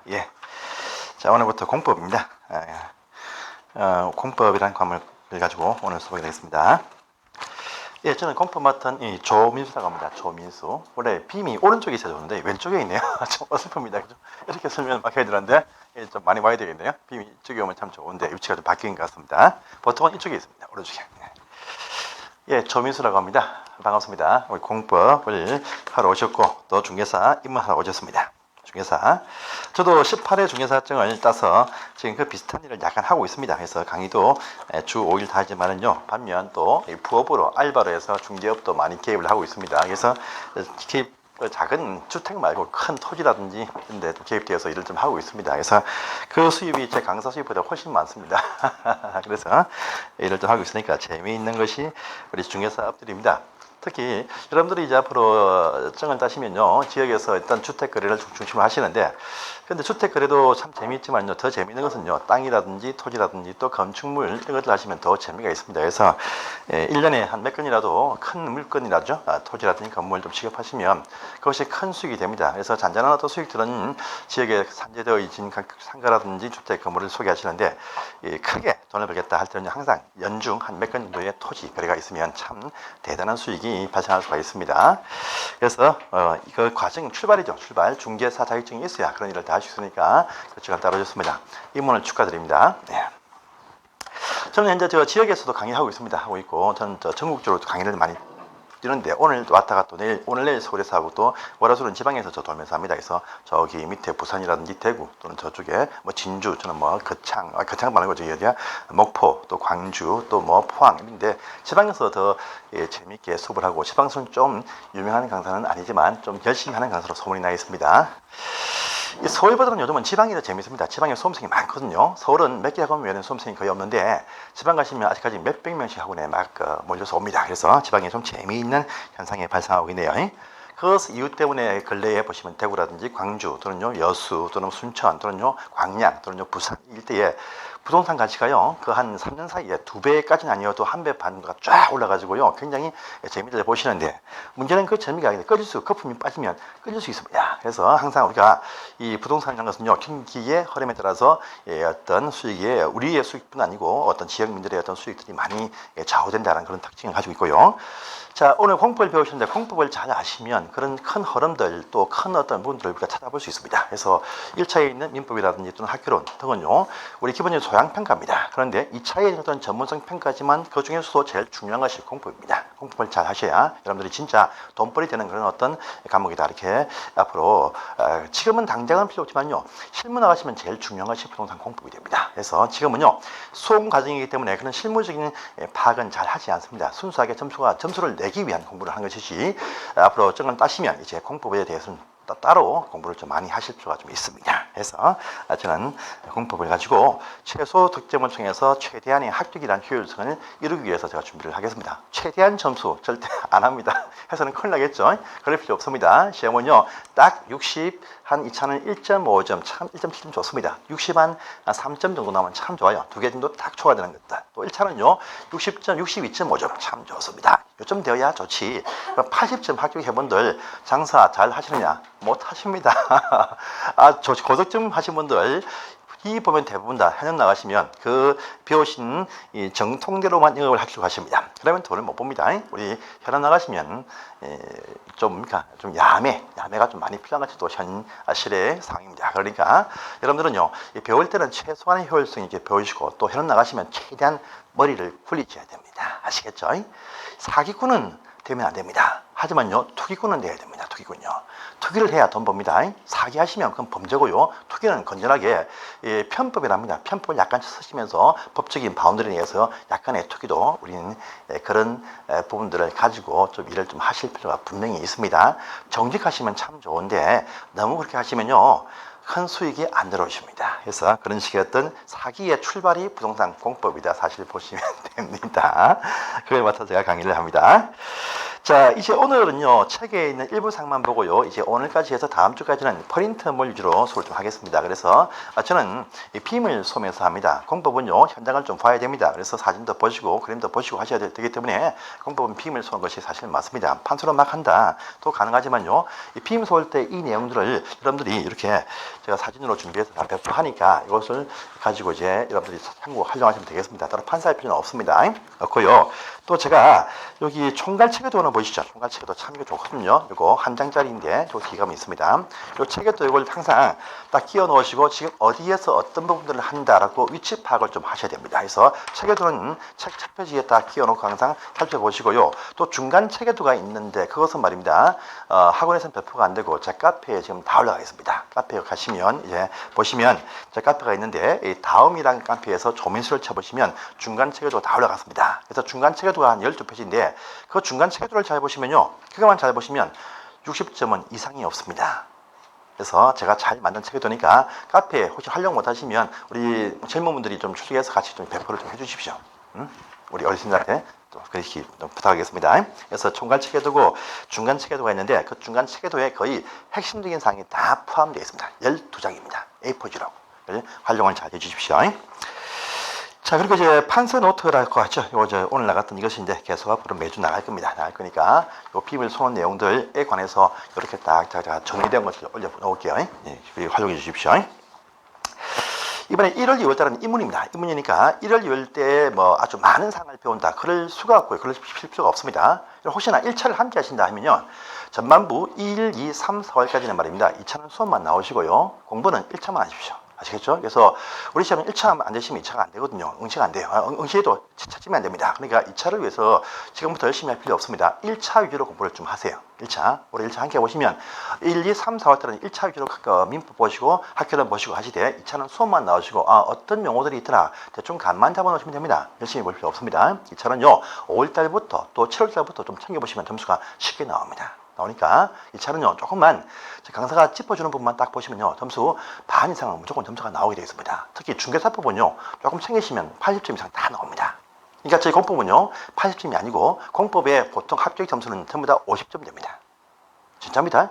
예. 자, 오늘부터 공법입니다. 공법이라는 과목을 가지고 오늘 수업하게 되겠습니다. 예, 저는 공법 맡은 이 조민수라고 합니다. 조민수. 원래 빔이 오른쪽에 있어야 되는데 왼쪽에 있네요. 좀 어설픕니다. 그죠? 이렇게 설명을 막 해야 되는데 좀 많이 와야 되겠네요. 빔이 이쪽에 오면 참 좋은데 위치가 좀 바뀐 것 같습니다. 보통은 이쪽에 있습니다. 오른쪽에. 예, 조민수라고 합니다. 반갑습니다. 우리 공법을 하러 오셨고 또 중개사 입문하러 오셨습니다. 중개사. 저도 18회 중개사증을 따서 지금 그 비슷한 일을 약간 하고 있습니다. 그래서 강의도 주 5일 다 하지만은요. 반면 또 부업으로 알바로 해서 중개업도 많이 개입을 하고 있습니다. 그래서 작은 주택 말고 큰 토지라든지 이런 데 개입되어서 일을 좀 하고 있습니다. 그래서 그 수입이 제 강사 수입보다 훨씬 많습니다. 그래서 일을 좀 하고 있으니까 재미있는 것이 우리 중개사업들입니다. 특히 여러분들이 이제 앞으로 증을 따시면요, 지역에서 일단 주택 거래를 중심으로 하시는데, 근데 주택 거래도 참 재미있지만요, 더 재미있는 것은요, 땅이라든지 토지라든지 또 건축물 이런 것들 하시면 더 재미가 있습니다. 그래서 1년에 한 몇 건이라도 큰 물건이라죠, 토지라든지 건물 좀 취급하시면 그것이 큰 수익이 됩니다. 그래서 잔잔한 어떤 수익들은 지역에 산재되어 있는 상가라든지 주택 건물을 소개하시는데, 크게 돈을 벌겠다 할 때는 항상 연중 한 몇 건 정도의 토지 거래가 있으면 참 대단한 수익이 발생할 수가 있습니다. 그래서 그 과정 출발이죠. 출발. 중개사 자격증이 있어야 그런 일을 다 할 수 있으니까 그 시간 따라오셨습니다. 입문을 축하드립니다. 네. 저는 현재 저 지역에서도 강의하고 있습니다. 하고 있고 저는 전국적으로 강의를 많이 뛰는데 오늘 왔다 갔다 오늘 내일 서울에서 하고 또 월화수는 지방에서 저 돌면서 합니다. 그래서 저기 밑에 부산이라든지 대구 또는 저쪽에 뭐 진주 저는 뭐 거창 말고 저기 어디야 목포 또 광주 또 뭐 포항 인데 지방에서 더 재미있게 수업을 하고 지방에서는 좀 유명한 강사는 아니지만 좀 열심히 하는 강사로 소문이 나 있습니다. 서울보다는 요즘은 지방이 더 재밌습니다. 지방에 수험생이 많거든요. 서울은 몇 개 학원면 수험생이 거의 없는데 지방 가시면 아직까지 몇백 명씩 학원에 막 몰려서 옵니다. 그래서 지방에 좀 재미있는 현상이 발생하고 있네요. 그 이유 때문에 근래에 보시면 대구라든지 광주 또는요 여수 또는 순천 또는요 광양 또는요 부산 일대에 부동산 가치가요 그 한 3년 사이에 2배까지는 아니어도 1배 반가 쫙 올라가지고요 굉장히 재미를 보시는데 문제는 그 재미가 아니라 거품이 빠지면 끌릴 수 있습니다. 그래서 항상 우리가 이 부동산이라는 것은요 경기의 흐름에 따라서 어떤 수익이 우리의 수익뿐 아니고 어떤 지역민들의 어떤 수익들이 많이 좌우된다는 그런 특징을 가지고 있고요. 자, 오늘 공법을 배우시는데 공법을 잘 아시면 그런 큰 흐름들 또 큰 어떤 부분들을 우리가 찾아볼 수 있습니다. 그래서 1차에 있는 민법이라든지 또는 학교론 등은요, 우리 기본적인 소양평가입니다. 그런데 2차에 어떤 전문성 평가지만 그 중에서도 제일 중요한 것이 공법입니다. 공법을 잘 하셔야 여러분들이 진짜 돈벌이 되는 그런 어떤 과목이다. 이렇게 앞으로, 지금은 당장은 필요 없지만요, 실무 나가시면 제일 중요한 것이 부동산 공법이 됩니다. 그래서 지금은요, 수험 과정이기 때문에 그런 실무적인 파악은 잘 하지 않습니다. 순수하게 점수를 내기 위한 공부를 하는 것이지 앞으로 증을 따시면 이제 공법에 대해서는 따로 공부를 좀 많이 하실 필요가 좀 있습니다. 그래서 저는 공법을 가지고 최소 득점을 통해서 최대한의 합격이란 효율성을 이루기 위해서 제가 준비를 하겠습니다. 최대한 점수 절대 안 합니다. 해서는 큰일 나겠죠. 그럴 필요 없습니다. 시험은요 딱 60, 한 2차는 1.5점, 참 1.7점 좋습니다. 60 한 3점 정도 나오면 참 좋아요. 2개 정도 딱 초과되는 것다. 또 1차는요 60점, 62.5점 참 좋습니다. 요점 되어야 좋지. 80점 합격해 분들 장사 잘 하시느냐? 못 하십니다. 고득점 하신 분들 이 보면 대부분 다 현역 나가시면 그 배우신 이 정통대로만 영업을 하시려고 하십니다. 그러면 돈을 못 봅니다. 우리 현역 나가시면 좀 야매가 좀 많이 필요한 것이 또 현실의 상황입니다. 그러니까 여러분들은요 배울 때는 최소한의 효율성 있게 배우시고 또 현역 나가시면 최대한 머리를 굴리셔야 됩니다. 아시겠죠? 사기꾼은 되면 안 됩니다. 하지만요 투기꾼은 돼야 됩니다. 투기를 해야 돈 법니다. 사기하시면 그건 범죄고요. 투기는 건전하게 편법이랍니다. 편법을 약간 쓰시면서 법적인 바운더리 내에서 약간의 투기도 우리는 그런 부분들을 가지고 좀 일을 좀 하실 필요가 분명히 있습니다. 정직하시면 참 좋은데 너무 그렇게 하시면요 큰 수익이 안 들어오십니다. 그래서 그런 식의 어떤 사기의 출발이 부동산 공법이다. 사실 보시면 됩니다. 그에 맞춰서 제가 강의를 합니다. 자, 이제 오늘은요, 책에 있는 일부 사항만 보고요, 이제 오늘까지 해서 다음 주까지는 프린트물 위주로 수업을 좀 하겠습니다. 그래서 저는 이 빔을 쏘면서 합니다. 공법은요, 현장을 좀 봐야 됩니다. 그래서 사진도 보시고, 그림도 보시고 하셔야 되기 때문에 공법은 빔을 쏘는 것이 사실 맞습니다. 판소로 막 한다. 또 가능하지만요, 이 빔 쏠 때 이 내용들을 여러분들이 이렇게 제가 사진으로 준비해서 다 배포하니까 이것을 가지고 이제 여러분들이 참고 활용하시면 되겠습니다. 따로 판사할 필요는 없습니다. 없고요. 또 제가 여기 총괄 체계도 하나 보이시죠? 총괄 체계도 참 좋거든요. 이거 한 장짜리인데 저 기감이 있습니다. 이 체계도 이걸 항상 딱 끼워 넣으시고 지금 어디에서 어떤 부분들을 한다라고 위치 파악을 좀 하셔야 됩니다. 그래서 체계도는 책 첫 페이지에 딱 끼워 놓고 항상 살펴보시고요. 또 중간 체계도가 있는데 그것은 말입니다. 학원에서는 배포가 안 되고 제 카페에 지금 다 올라가 있습니다. 카페에 가시면 이제 보시면 제 카페가 있는데 이 다음이라는 카페에서 조민수를 쳐보시면 중간 체계도가 다 올라갔습니다. 그래서 중간 체계도가 한 12페이지인데 그 중간 체계도를 잘 보시면요. 그것만 잘 보시면 60점은 이상이 없습니다. 그래서 제가 잘 만든 체계도니까 카페에 혹시 활용 못하시면 우리 젊은 분들이 좀 출석해서 같이 좀 배포를 좀 해주십시오. 우리 어르신들한테 또 그렇게 부탁하겠습니다. 그래서 총괄 체계도고 중간 체계도가 있는데 그 중간 체계도에 거의 핵심적인 사항이 다 포함되어 있습니다. 12장입니다. A4지로 활용을 잘 해주십시오. 자, 그리고 이제 판서 노트라고 하죠. 요거 오늘 나갔던 이것이 이제 계속 앞으로 매주 나갈 겁니다. 나갈 거니까 요 빔을 쏘는 내용들에 관해서 이렇게 딱 정리된 것을 올려놓을게요. 예, 활용해 주십시오. 이번에 1월, 2월 달은 인문입니다. 인문이니까 1월, 2월 때 뭐 아주 많은 상을 배운다. 그럴 수가 없고요. 그럴 필요가 없습니다. 혹시나 1차를 함께 하신다 하면요. 전반부 1, 2, 3, 4월까지는 말입니다. 2차는 수업만 나오시고요. 공부는 1차만 하십시오. 아시겠죠? 그래서 우리 시험은 1차 안 되시면 2차가 안 되거든요. 응시가 안 돼요. 응시에도 찾으면 안 됩니다. 그러니까 2차를 위해서 지금부터 열심히 할 필요 없습니다. 1차 위주로 공부를 좀 하세요. 1차. 우리 1차 함께 보시면 1, 2, 3, 4월 때는 1차 위주로 민법 보시고 학교를 보시고 하시되 2차는 수업만 나오시고 어떤 명호들이 있더라. 대충 간만 잡아놓으시면 됩니다. 열심히 볼 필요 없습니다. 2차는요. 5월 달부터 또 7월 달부터 좀 챙겨보시면 점수가 쉽게 나옵니다. 나오니까 이 차는요 조금만 강사가 짚어주는 부분만 딱 보시면요 점수 반 이상은 무조건 점수가 나오게 되어 있습니다. 특히 중개사법은요 조금 챙기시면 80점 이상 다 나옵니다. 그러니까 저희 공법은요 80점이 아니고 공법의 보통 합격 점수는 전부 다 50점 됩니다. 진짜입니다.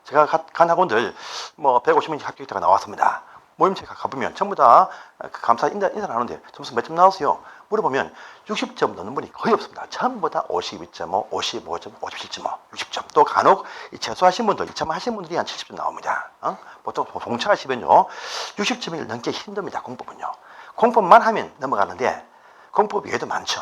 제가 간 학원들 뭐 150명 합격자가 나왔습니다. 모임체 가보면 전부 다 감사 인사를 하는데 점수 몇 점 나왔어요? 물어보면 60점 넣는 분이 거의 없습니다. 전부 다 52.5, 55점, 57.5, 60점. 또 간혹 재수하신 분들, 2차 하신 분들이 한 70점 나옵니다. 보통 봉차하시면요 60점이 넘기 힘듭니다. 공법은요. 공법만 하면 넘어가는데 공법 외에도 많죠.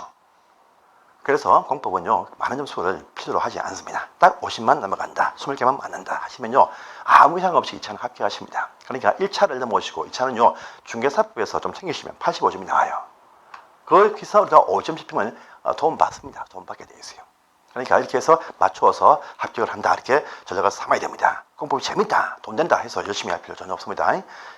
그래서 공법은요 많은 점수를 필요로 하지 않습니다. 딱 50만 넘어간다, 20개만 맞는다 하시면요 아무 이상 없이 2차는 합격하십니다. 그러니까 1차를 넘어오시고 2차는요 중개사법에서 좀 챙기시면 85점이 나와요. 거기서 5점 씹히면 도움 받습니다. 도움 받게 되어 있어요. 그러니까 이렇게 해서 맞추어서 합격을 한다. 이렇게 전략을 삼아야 됩니다. 공법이 재밌다, 돈 된다 해서 열심히 할 필요 전혀 없습니다.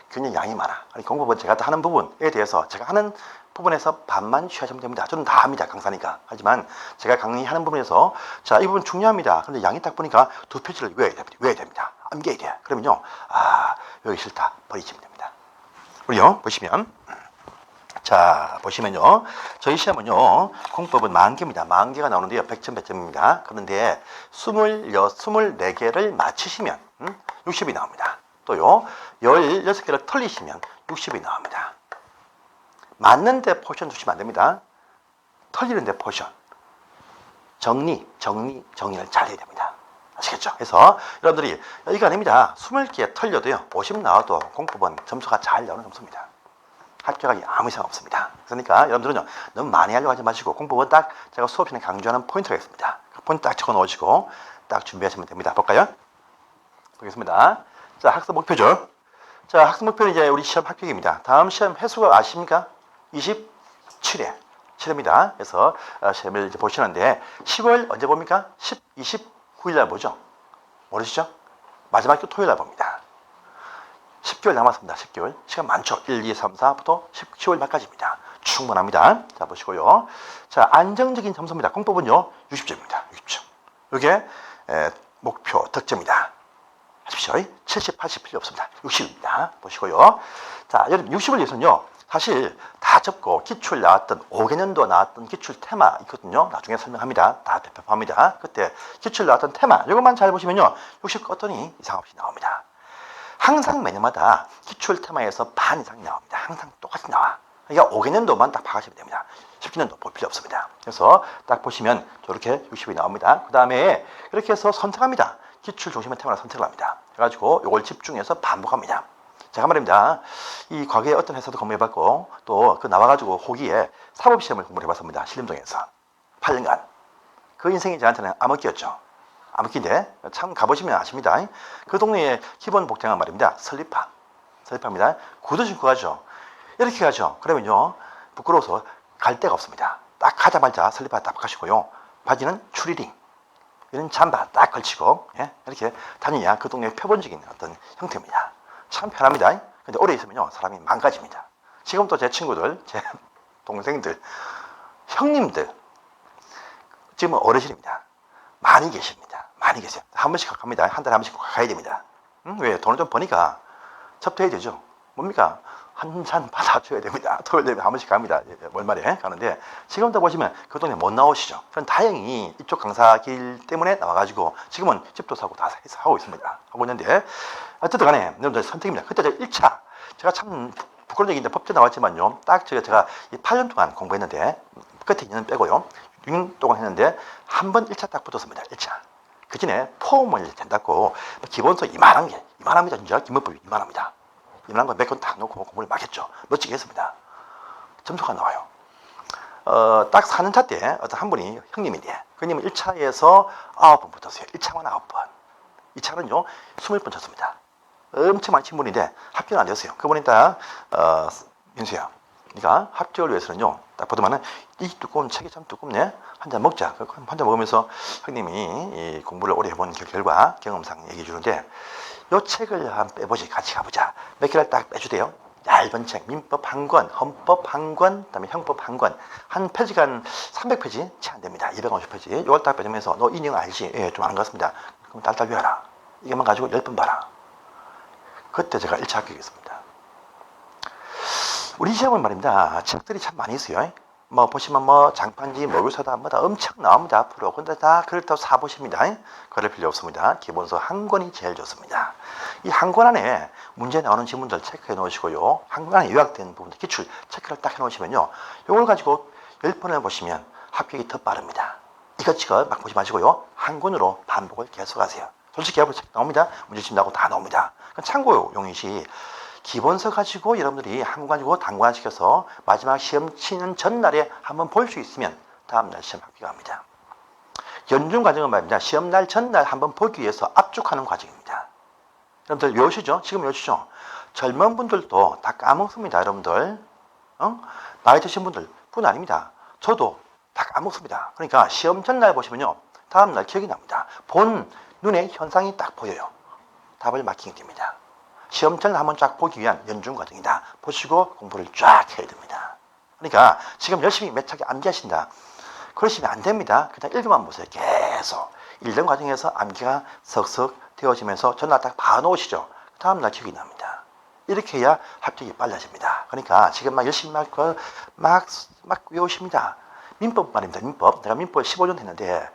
굉장히 양이 많아. 공법은 제가 다 하는 부분에 대해서 제가 하는 부분에서 반만 취하시면 됩니다. 저는 다 합니다. 강사니까. 하지만 제가 강의하는 부분에서 자, 이 부분 중요합니다. 그런데 양이 딱 보니까 2페이지를 외워야 됩니다. 암기해야 돼. 그러면요. 여기 싫다. 버리시면 됩니다. 우리요. 보시면 자, 보시면요. 저희 시험은요. 공법은 10,000개입니다. 10,000개가 나오는데요. 100점, 100점입니다. 그런데 24개를 맞히시면 60이 나옵니다. 또요. 16개를 틀리시면 60이 나옵니다. 맞는데 포션 주시면 안 됩니다. 틀리는데 포션. 정리를 잘 해야 됩니다. 아시겠죠? 그래서 여러분들이 이거 아닙니다. 20개 틀려도요. 50 나와도 공법은 점수가 잘 나오는 점수입니다. 합격하기 아무 이상 없습니다. 그러니까 여러분들은요 너무 많이 하려고 하지 마시고 공법은 딱 제가 수업 시간에 강조하는 포인트가 있습니다. 그 포인트 딱 적어 놓으시고 딱 준비하시면 됩니다. 볼까요? 보겠습니다. 자, 학습 목표죠. 자, 학습 목표는 이제 우리 시험 합격입니다. 다음 시험 횟수가 아십니까? 27회. 7회입니다. 그래서 시험을 이제 보시는데 10월 언제 봅니까? 29일 날 보죠. 모르시죠? 마지막 주 토요일 날 봅니다. 10개월 남았습니다. 10개월. 시간 많죠. 1, 2, 3, 4부터 10월 말까지입니다. 충분합니다. 자, 보시고요. 자, 안정적인 점수입니다. 공법은요, 60점입니다. 60점. 이게 목표 득점이다. 하십시오. 70, 80 필요 없습니다. 60입니다. 보시고요. 자, 여러분 60을 위해서는요. 사실 다 접고 기출 나왔던 5개년도 나왔던 기출 테마 있거든요. 나중에 설명합니다. 다 배포합니다. 그때 기출 나왔던 테마 이것만 잘 보시면요. 60 껐더니 이상 없이 나옵니다. 항상 매년마다 기출 테마에서 반 이상이 나옵니다. 항상 똑같이 나와. 그러니까 5개년도만 딱 봐가시면 됩니다. 10개년도 볼 필요 없습니다. 그래서 딱 보시면 저렇게 60이 나옵니다. 그 다음에 이렇게 해서 선택합니다. 기출 중심의 테마를 선택을 합니다. 그래가지고 이걸 집중해서 반복합니다. 제가 말입니다. 이 과거에 어떤 회사도 근무해봤고 또 그 나와가지고 호기에 사법시험을 공부를 해봤습니다. 신림동에서 8년간. 그 인생이 저한테는 암흑기였죠. 암흑기인데 참 가보시면 아십니다. 그 동네의 기본 복장은 말입니다. 설리파입니다. 구두 신고 가죠. 이렇게 가죠. 그러면요 부끄러워서 갈 데가 없습니다. 딱 가자마자 설리파 딱 가시고요. 바지는 추리링. 이런 잠바 딱 걸치고 이렇게 다니냐 그 동네의 표본적인 어떤 형태입니다. 참 편합니다. 근데 오래 있으면요 사람이 망가집니다. 지금도 제 친구들, 제 동생들, 형님들 지금은 어르신입니다. 많이 계십니다. 많이 계세요. 한 번씩 갑니다. 한 달에 한 번씩 가야 됩니다. 왜? 돈을 좀 버니까 접대해야 되죠. 뭡니까? 한 잔 받아줘야 됩니다. 토요일에 한 번씩 갑니다. 월말에 가는데 지금도 보시면 그 동네 못 나오시죠. 저는 다행히 이쪽 강사길 때문에 나와가지고 지금은 집도 사고 다 해서 하고 있습니다. 하고 있는데 어쨌든 간에 여러분들 선택입니다. 그때 저 1차 제가 참 부끄러운 얘기인데 법제 나왔지만요. 딱 제가 8년 동안 공부했는데 끝에 2년 빼고요. 6년 동안 했는데 한 번 1차 딱 붙었습니다. 1차. 그 전에 포함을 된다고 기본서 이만한 게 이만합니다. 진짜 기본법이 이만합니다. 이만한 거 몇 건 딱 놓고 공부를 막 했죠. 멋지게 했습니다. 점수가 나와요. 딱 4년차 때 어떤 한 분이 형님인데 그 님은 1차에서 9번 붙었어요. 1차만 9번. 2차는요 20번 쳤습니다. 엄청 많은 친분인데 합격은 안 됐어요. 그분이 딱 민수야 네가 합격을 위해서는요 딱 보더만은 이 두꺼운 책이 참 두껍네. 한 잔 먹자. 한 잔 먹으면서 형님이 이 공부를 오래 해본 결과 경험상 얘기해 주는데 요 책을 한번 빼보지. 같이 가보자. 몇 개를 딱 빼주대요. 얇은 책, 민법 한 권, 헌법 한 권, 그다음에 형법 한 권. 한 페이지가 한 300페이지 채 안 됩니다. 250페이지. 이걸 딱 빼주면서 너 이 내용 알지? 예, 좀 아는 것 같습니다. 그럼 딸딸 배워라. 이것만 가지고 10번 봐라. 그때 제가 1차 합격했습니다. 우리 시험은 말입니다. 책들이 참 많이 있어요. 뭐 보시면 뭐 장판지, 모의고사다 뭐다 엄청 나옵니다. 앞으로. 근데 다 그렇다고 사보십니다. 그럴 필요 없습니다. 기본서 한 권이 제일 좋습니다. 이 한 권 안에 문제 나오는 지문들 체크해 놓으시고요. 한 권 안에 요약된 부분들 기출 체크를 딱 해 놓으시면요. 이걸 가지고 10번을 보시면 합격이 더 빠릅니다. 이것저것 막 보지 마시고요. 한 권으로 반복을 계속하세요. 솔직히 여러분 책 나옵니다. 문제집 나오고 다 나옵니다. 참고용이시 기본서 가지고 여러분들이 한 권 가지고 단관시켜서 마지막 시험 치는 전날에 한번 볼 수 있으면 다음날 시험 합격합니다. 연중 과정은 말입니다. 시험날 전날 한번 보기 위해서 압축하는 과정입니다. 여러분들 외우시죠? 지금 외우시죠? 젊은 분들도 다 까먹습니다. 여러분들 나이 드신 분들 뿐 아닙니다. 저도 다 까먹습니다. 그러니까 시험 전날 보시면요 다음날 기억이 납니다. 본 눈에 현상이 딱 보여요. 답을 맞히게 됩니다. 시험 전날 한번 쫙 보기 위한 연중 과정이다. 보시고 공부를 쫙 해야 됩니다. 그러니까 지금 열심히 몇 차게 암기하신다. 그러시면 안 됩니다. 그냥 읽어만 보세요. 계속. 읽는 과정에서 암기가 석석 되어지면서 전날 딱 봐놓으시죠. 다음날 기억이 납니다. 이렇게 해야 합격이 빨라집니다. 그러니까 지금 막 열심히 막 외우십니다. 민법 말입니다. 민법. 내가 민법 15년 했는데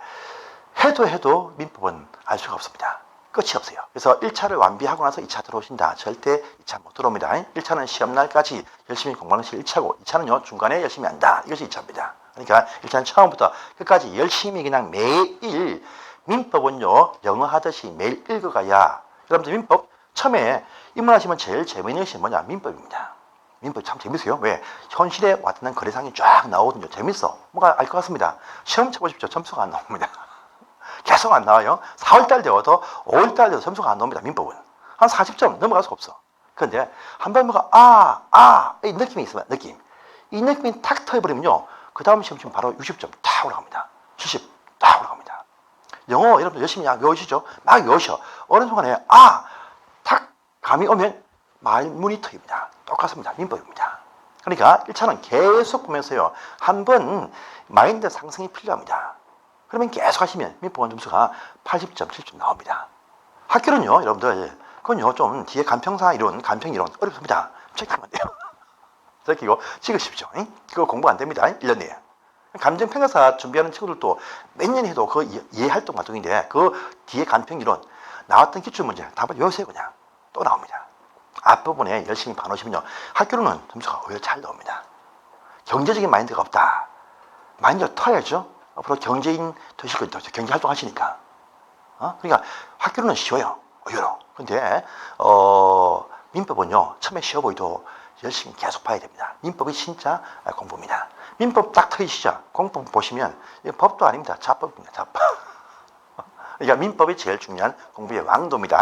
해도 민법은 알 수가 없습니다. 끝이 없어요. 그래서 1차를 완비하고 나서 2차 들어오신다. 절대 2차 못 들어옵니다. 1차는 시험날까지 열심히 공부하는 것이 1차고 2차는요 중간에 열심히 한다. 이것이 2차입니다. 그러니까 1차는 처음부터 끝까지 열심히 그냥 매일 민법은요 영어 하듯이 매일 읽어가야 여러분들 민법 처음에 입문하시면 제일 재미있는 것이 뭐냐 민법입니다. 민법 참 재밌어요. 왜? 현실에 와닿는 거래상이 쫙 나오거든요. 재밌어. 뭔가 알 것 같습니다. 시험 쳐보십시오. 점수가 안 나옵니다. 계속 안 나와요. 4월달 되어도 5월달 되어도 점수가 안 나옵니다. 민법은. 한 40점 넘어갈 수가 없어. 그런데 한번 뭐가 이 느낌이 있으면 느낌. 이 느낌이 탁 터져버리면요. 그 다음 시험 치면 바로 60점 탁 올라갑니다. 70 탁 올라갑니다. 영어 여러분들 열심히 외우시죠? 막 외우셔. 어느 순간에 탁 감이 오면 말문이 트입니다. 똑같습니다. 민법입니다. 그러니까 1차는 계속 보면서요. 한번 마인드 상승이 필요합니다. 그러면 계속 하시면 민법원 점수가 80점, 70점 나옵니다. 학교는요, 여러분들 그건요, 좀 뒤에 간평사 이론, 간평 이론 어렵습니다. 체크하면 돼요. 체크이고 찍으십시오. 그거 공부 안 됩니다. 1년 내에. 감정평가사 준비하는 친구들도 몇 년 해도 그 이해활동 과정인데 그 뒤에 간평 이론 나왔던 기출문제 답을 외우세요. 그냥 또 나옵니다. 앞부분에 열심히 봐놓으시면요, 학교로는 점수가 오히려 잘 나옵니다. 경제적인 마인드가 없다. 마인드를 터야죠. 앞으로 경제인 되실 거죠. 경제활동 하시니까. 그러니까 학교로는 쉬워요. 의외로. 근데 민법은요, 처음에 쉬워 보이도 열심히 계속 봐야 됩니다. 민법이 진짜 공부입니다. 민법 딱 터이시죠. 공법 보시면 이거 법도 아닙니다. 자법입니다. 자법. 그러니까 민법이 제일 중요한 공부의 왕도입니다.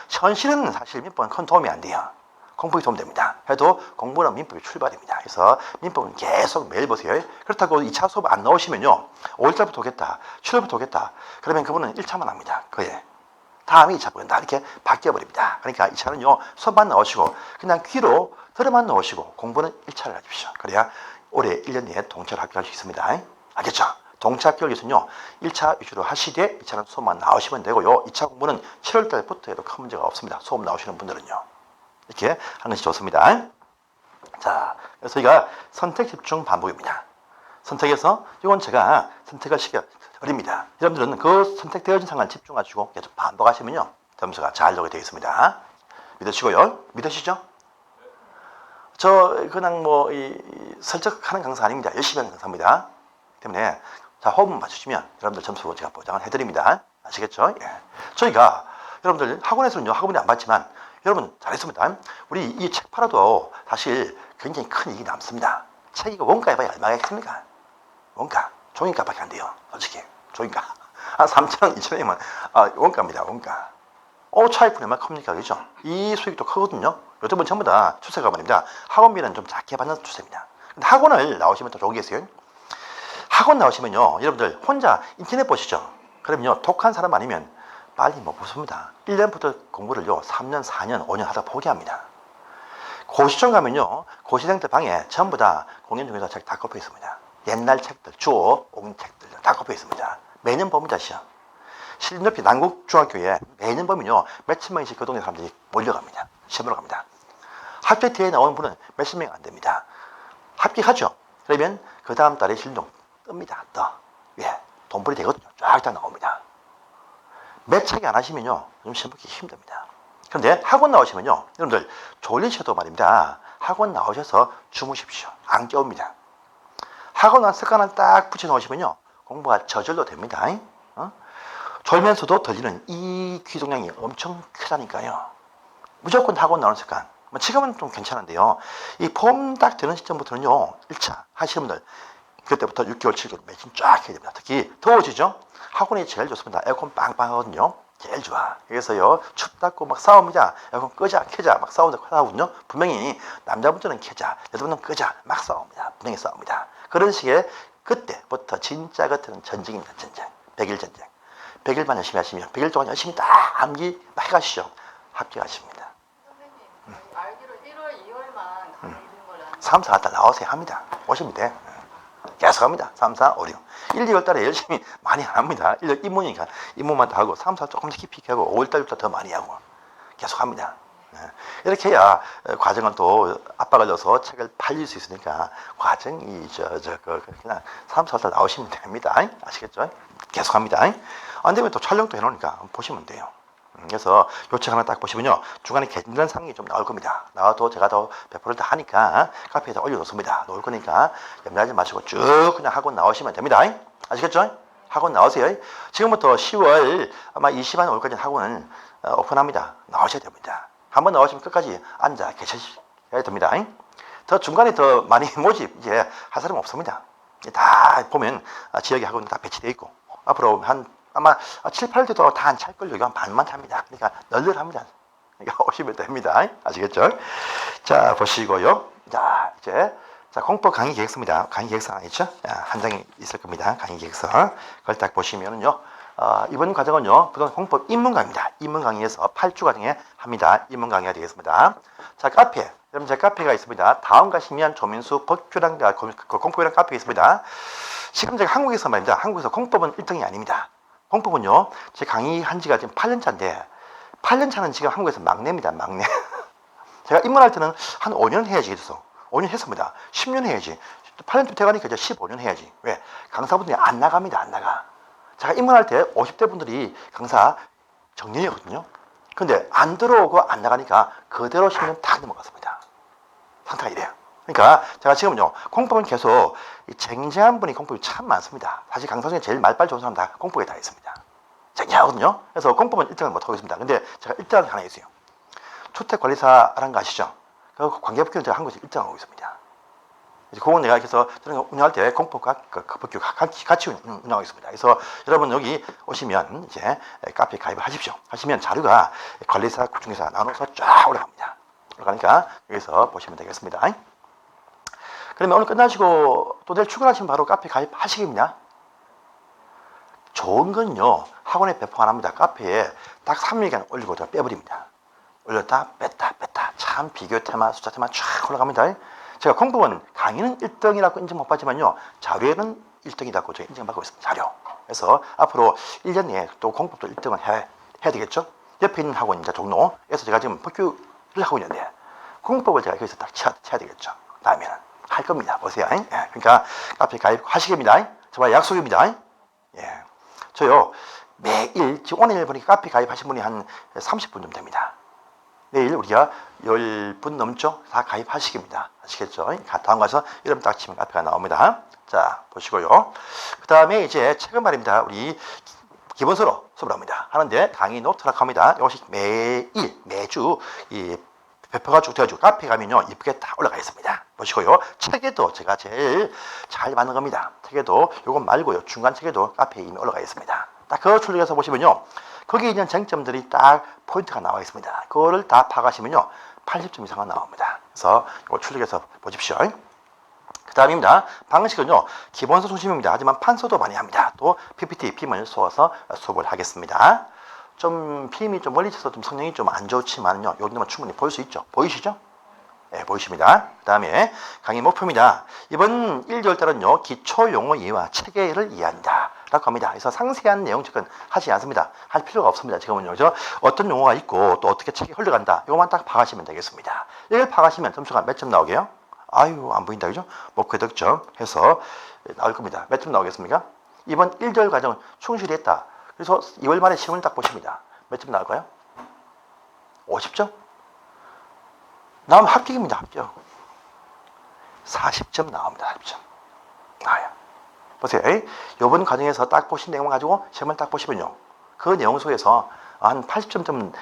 현실은 사실 민법은 큰 도움이 안 돼요. 공부에 도움됩니다. 해도 공부는 민법이 출발입니다. 그래서 민법은 계속 매일 보세요. 그렇다고 2차 수업 안 나오시면요, 5일달부터 오겠다, 7월부터 오겠다, 그러면 그분은 1차만 합니다. 그에 다음에 2차 보겠다, 이렇게 바뀌어버립니다. 그러니까 2차는요, 수업만 나오시고 그냥 귀로 들어만 나오시고 공부는 1차를 하십시오. 그래야 올해 1년 내에 동차를 합격할 수 있습니다. 알겠죠? 동차 합격을 위해서는요, 1차 위주로 하시되 2차는 수업만 나오시면 되고요, 2차 공부는 7월달부터 해도 큰 문제가 없습니다. 수업 나오시는 분들은요. 이렇게 하는 것이 좋습니다. 자, 그래서 저희가 선택, 집중, 반복입니다. 선택해서, 이건 제가 선택을 시켜드립니다. 여러분들은 그 선택되어진 상황을 집중하시고 계속 반복하시면요, 점수가 잘 나오게 되겠습니다. 믿으시고요. 믿으시죠? 저 그냥 설득하는 강사 아닙니다. 열심히 하는 강사입니다. 때문에 자, 호흡만 맞추시면 여러분들 점수 제가 보장을 해드립니다. 아시겠죠? 예. 저희가 여러분들 학원에서는요, 학원이 안 받지만 여러분 잘했습니다. 우리 이 책 팔아도 사실 굉장히 큰 이익이 남습니다. 책 이거 원가 해봐야 얼마가 있습니까? 원가 종이값밖에 안 돼요. 솔직히 종이값 한 3,000원, 2,000원이면 원가입니다. 원가. 차이pun이 얼마나 큽니까? 그죠? 이 수익도 크거든요. 요즘은 전부 다 추세가 말입니다. 학원비는 좀 작게 받는 추세입니다. 근데 학원을 나오시면 더 좋은 게 있어요. 학원 나오시면요, 여러분들 혼자 인터넷 보시죠. 그러면요, 독한 사람 아니면 빨리 못 보십니다. 1년부터 공부를요, 3년, 4년, 5년 하다 포기합니다. 고시촌 가면요, 고시생들 방에 전부 다 공연중에서 책 다 꼽혀 있습니다. 옛날 책들, 주워 온 책들 다 꼽혀 있습니다. 매년 봅니다, 시험. 실높이 난국중학교에 매년 보면요, 몇천 명씩 그 동네 사람들이 몰려갑니다. 시험으로 갑니다. 합격 뒤에 나오는 분은 몇십 명 안 됩니다. 합격하죠. 그러면 그 다음 달에 실종 뜹니다. 예, 돈벌이 되거든요. 쫙 나옵니다. 몇 차기 안 하시면요, 좀 시험 보기 힘듭니다. 그런데 학원 나오시면요, 여러분들 졸리셔도 말입니다. 학원 나오셔서 주무십시오. 안 깨웁니다. 학원 한 습관을 딱 붙여 놓으시면요, 공부가 저절로 됩니다. 졸면서도 들리는 이 귀동량이 엄청 크다니까요. 무조건 학원 나오는 습관. 지금은 좀 괜찮은데요, 이 봄 딱 되는 시점부터는요, 1차 하시는 분들 그때부터 6개월, 7개월 매진 쫙 해야 됩니다. 특히 더워지죠? 학원이 제일 좋습니다. 에어컨 빵빵 하거든요. 제일 좋아. 그래서요, 춥다고 막 싸웁니다. 에어컨 끄자, 켜자, 막 싸우거든요. 분명히 남자분들은 켜자, 여자분들은 끄자, 막 싸웁니다. 분명히 싸웁니다. 그런 식의 그때부터 진짜 같은 전쟁입니다. 전쟁. 100일 전쟁. 100일만 열심히 하시면 100일 동안 열심히 다 암기 해가시죠. 합격하십니다. 선생님, 알기로 1월, 2월만 강의 있는 걸로 3, 4달 나오세요. 합니다. 오시면 돼. 계속 합니다. 3, 4, 5, 6. 1, 2월 달에 열심히 많이 안 합니다. 1월 입문이니까 입문만 다 하고 3, 4 조금 더 깊이 하고 5월 달부터 더 많이 하고 계속 합니다. 이렇게 해야 과정은 또 압박을 넣어서 책을 팔릴 수 있으니까 과정이 그냥 3, 4달 나오시면 됩니다. 아시겠죠? 계속 합니다. 안 되면 또 촬영도 해놓으니까 보시면 돼요. 그래서 요 책 하나 딱 보시면요, 중간에 괜찮은 상이 좀 나올 겁니다. 나와도 제가 더 100%를 다 하니까 카페에다 올려놓습니다. 놓을 거니까 염려하지 마시고 쭉 그냥 학원 나오시면 됩니다. 아시겠죠? 학원 나오세요. 지금부터 10월 아마 20일 5일까지 학원은 오픈합니다. 나오셔야 됩니다. 한번 나오시면 끝까지 앉아 계셔야 됩니다. 더 중간에 더 많이 모집 이제 할 사람 없습니다. 다 보면 지역에 학원 다 배치되어 있고 앞으로 아마 7, 8일 뒤도 다 안 찰걸요. 이거 한 반만 찹니다. 그러니까 널널합니다. 그러니까 오시면 됩니다. 아시겠죠? 자, 보시고요. 자, 이제 공법 강의 계획서입니다. 강의 계획서 아니죠? 한 장이 있을 겁니다. 강의 계획서. 그걸 딱 보시면은요, 이번 과정은요, 그건 공법 입문 강의입니다. 입문 강의에서 8주 과정에 합니다. 입문 강의가 되겠습니다. 자, 카페. 여러분, 제 카페가 있습니다. 다음 가시면 조민수 법규랑 공법이랑 카페가 있습니다. 지금 제가 한국에서 말입니다. 한국에서 공법은 1등이 아닙니다. 공법은요, 제 강의한 지가 지금 8년 차인데 8년 차는 지금 한국에서 막내입니다. 막내. 제가 입문할 때는 한 5년 해야지 했어. 5년 했습니다. 10년 해야지. 8년 돼가니까 이제 15년 해야지. 왜? 강사분들이 안 나갑니다. 안 나가. 제가 입문할 때 50대 분들이 강사 정년이었거든요. 근데 안 들어오고 안 나가니까 그대로 10년 다 넘어갔습니다. 상태가 이래요. 그러니까 제가 지금은요, 공법은 계속 쟁쟁한 분이 공법이 참 많습니다. 사실 강사 중에 제일 말빨 좋은 사람 다 공법에 다 있습니다. 쟁쟁하거든요. 그래서 공법은 1등을 못하고 있습니다. 근데 제가 1등이 하나 있어요. 주택관리사라는 거 아시죠? 그 관계법규는 제가 한국에서 1등하고 있습니다. 그건 내가 그래서 저는 운영할 때 공법과 그 법규 같이 운영하고 있습니다. 그래서 여러분 여기 오시면 이제 카페 가입을 하십시오. 하시면 자료가 관리사, 국중개사 나눠서 쫙 올라갑니다. 올라가니까 여기서 보시면 되겠습니다. 그러면 오늘 끝나시고 또 내일 출근하시면 바로 카페 가입하시겠냐? 좋은 건요, 학원에 배포 안 합니다. 카페에 딱 3일간 올리고 제가 빼버립니다. 올렸다 뺐다 참 비교 테마, 숫자 테마 쫙 올라갑니다. 제가 공법은 강의는 1등이라고 인정 못 받지만요, 자료에는 1등이라고 제가 인정받고 있습니다. 자료. 그래서 앞으로 1년 내에 또 공법도 1등을 해야 되겠죠. 옆에 있는 학원 이제 종로에서 제가 지금 법규를 하고 있는데 공법을 제가 여기서 딱 쳐야 되겠죠. 다음에는 할 겁니다. 보세요. 예. 그러니까 카페 가입하시겠습니다. 정말 약속입니다. 예. 저요 매일 지금 오늘 보니까 카페 가입하신 분이 한 30분 좀 됩니다. 내일 우리가 10분 넘죠? 다 가입하시겠습니다. 아시겠죠? 다음 가서 이름 딱 치면 카페가 나옵니다. 자, 보시고요. 그 다음에 이제 최근 말입니다. 우리 기본서로 수업을 합니다. 하는데 강의 노트라고 합니다. 이것이 매주 이 배포가 쭉 되어지고 카페 가면요, 이쁘게 다 올라가 있습니다. 보시고요. 책에도 제가 제일 잘 만든 겁니다. 책에도 요거 말고요. 중간 책에도 카페에 이미 올라가 있습니다. 딱 그거 출력해서 보시면요. 거기에 있는 쟁점들이 딱 포인트가 나와 있습니다. 그거를 다 파가시면요, 80점 이상은 나옵니다. 그래서 이거 출력해서 보십시오. 그 다음입니다. 방식은요, 기본서 중심입니다. 하지만 판서도 많이 합니다. 또 PPT, 빔을 쏘아서 수업을 하겠습니다. 좀 빔이 좀 멀리 있어서 좀 성능이 좀 안 좋지만요, 요 정도면 충분히 볼 수 있죠. 보이시죠? 네, 보이십니다. 그 다음에 강의 목표입니다. 이번 1개월 달은요, 기초 용어 이해와 체계를 이해한다 라고 합니다. 그래서 상세한 내용 접근 하지 않습니다. 할 필요가 없습니다. 지금은요, 어떤 용어가 있고 또 어떻게 책이 흘러간다, 이것만 딱 파가시면 되겠습니다. 이걸 파가시면 점수가 몇 점 나오게요? 아유, 안 보인다, 그죠? 목표 득점 해서 나올 겁니다. 몇 점 나오겠습니까? 이번 1개월 과정은 충실히 했다. 그래서 2월 말에 시험을 딱 보십니다. 몇 점 나올까요? 50점? 나오면 합격입니다. 합격. 40점 나옵니다. 40점. 나와요. 보세요. 이번 과정에서 딱 보신 내용을 가지고 시험을 딱 보시면요, 그 내용 속에서 한 80점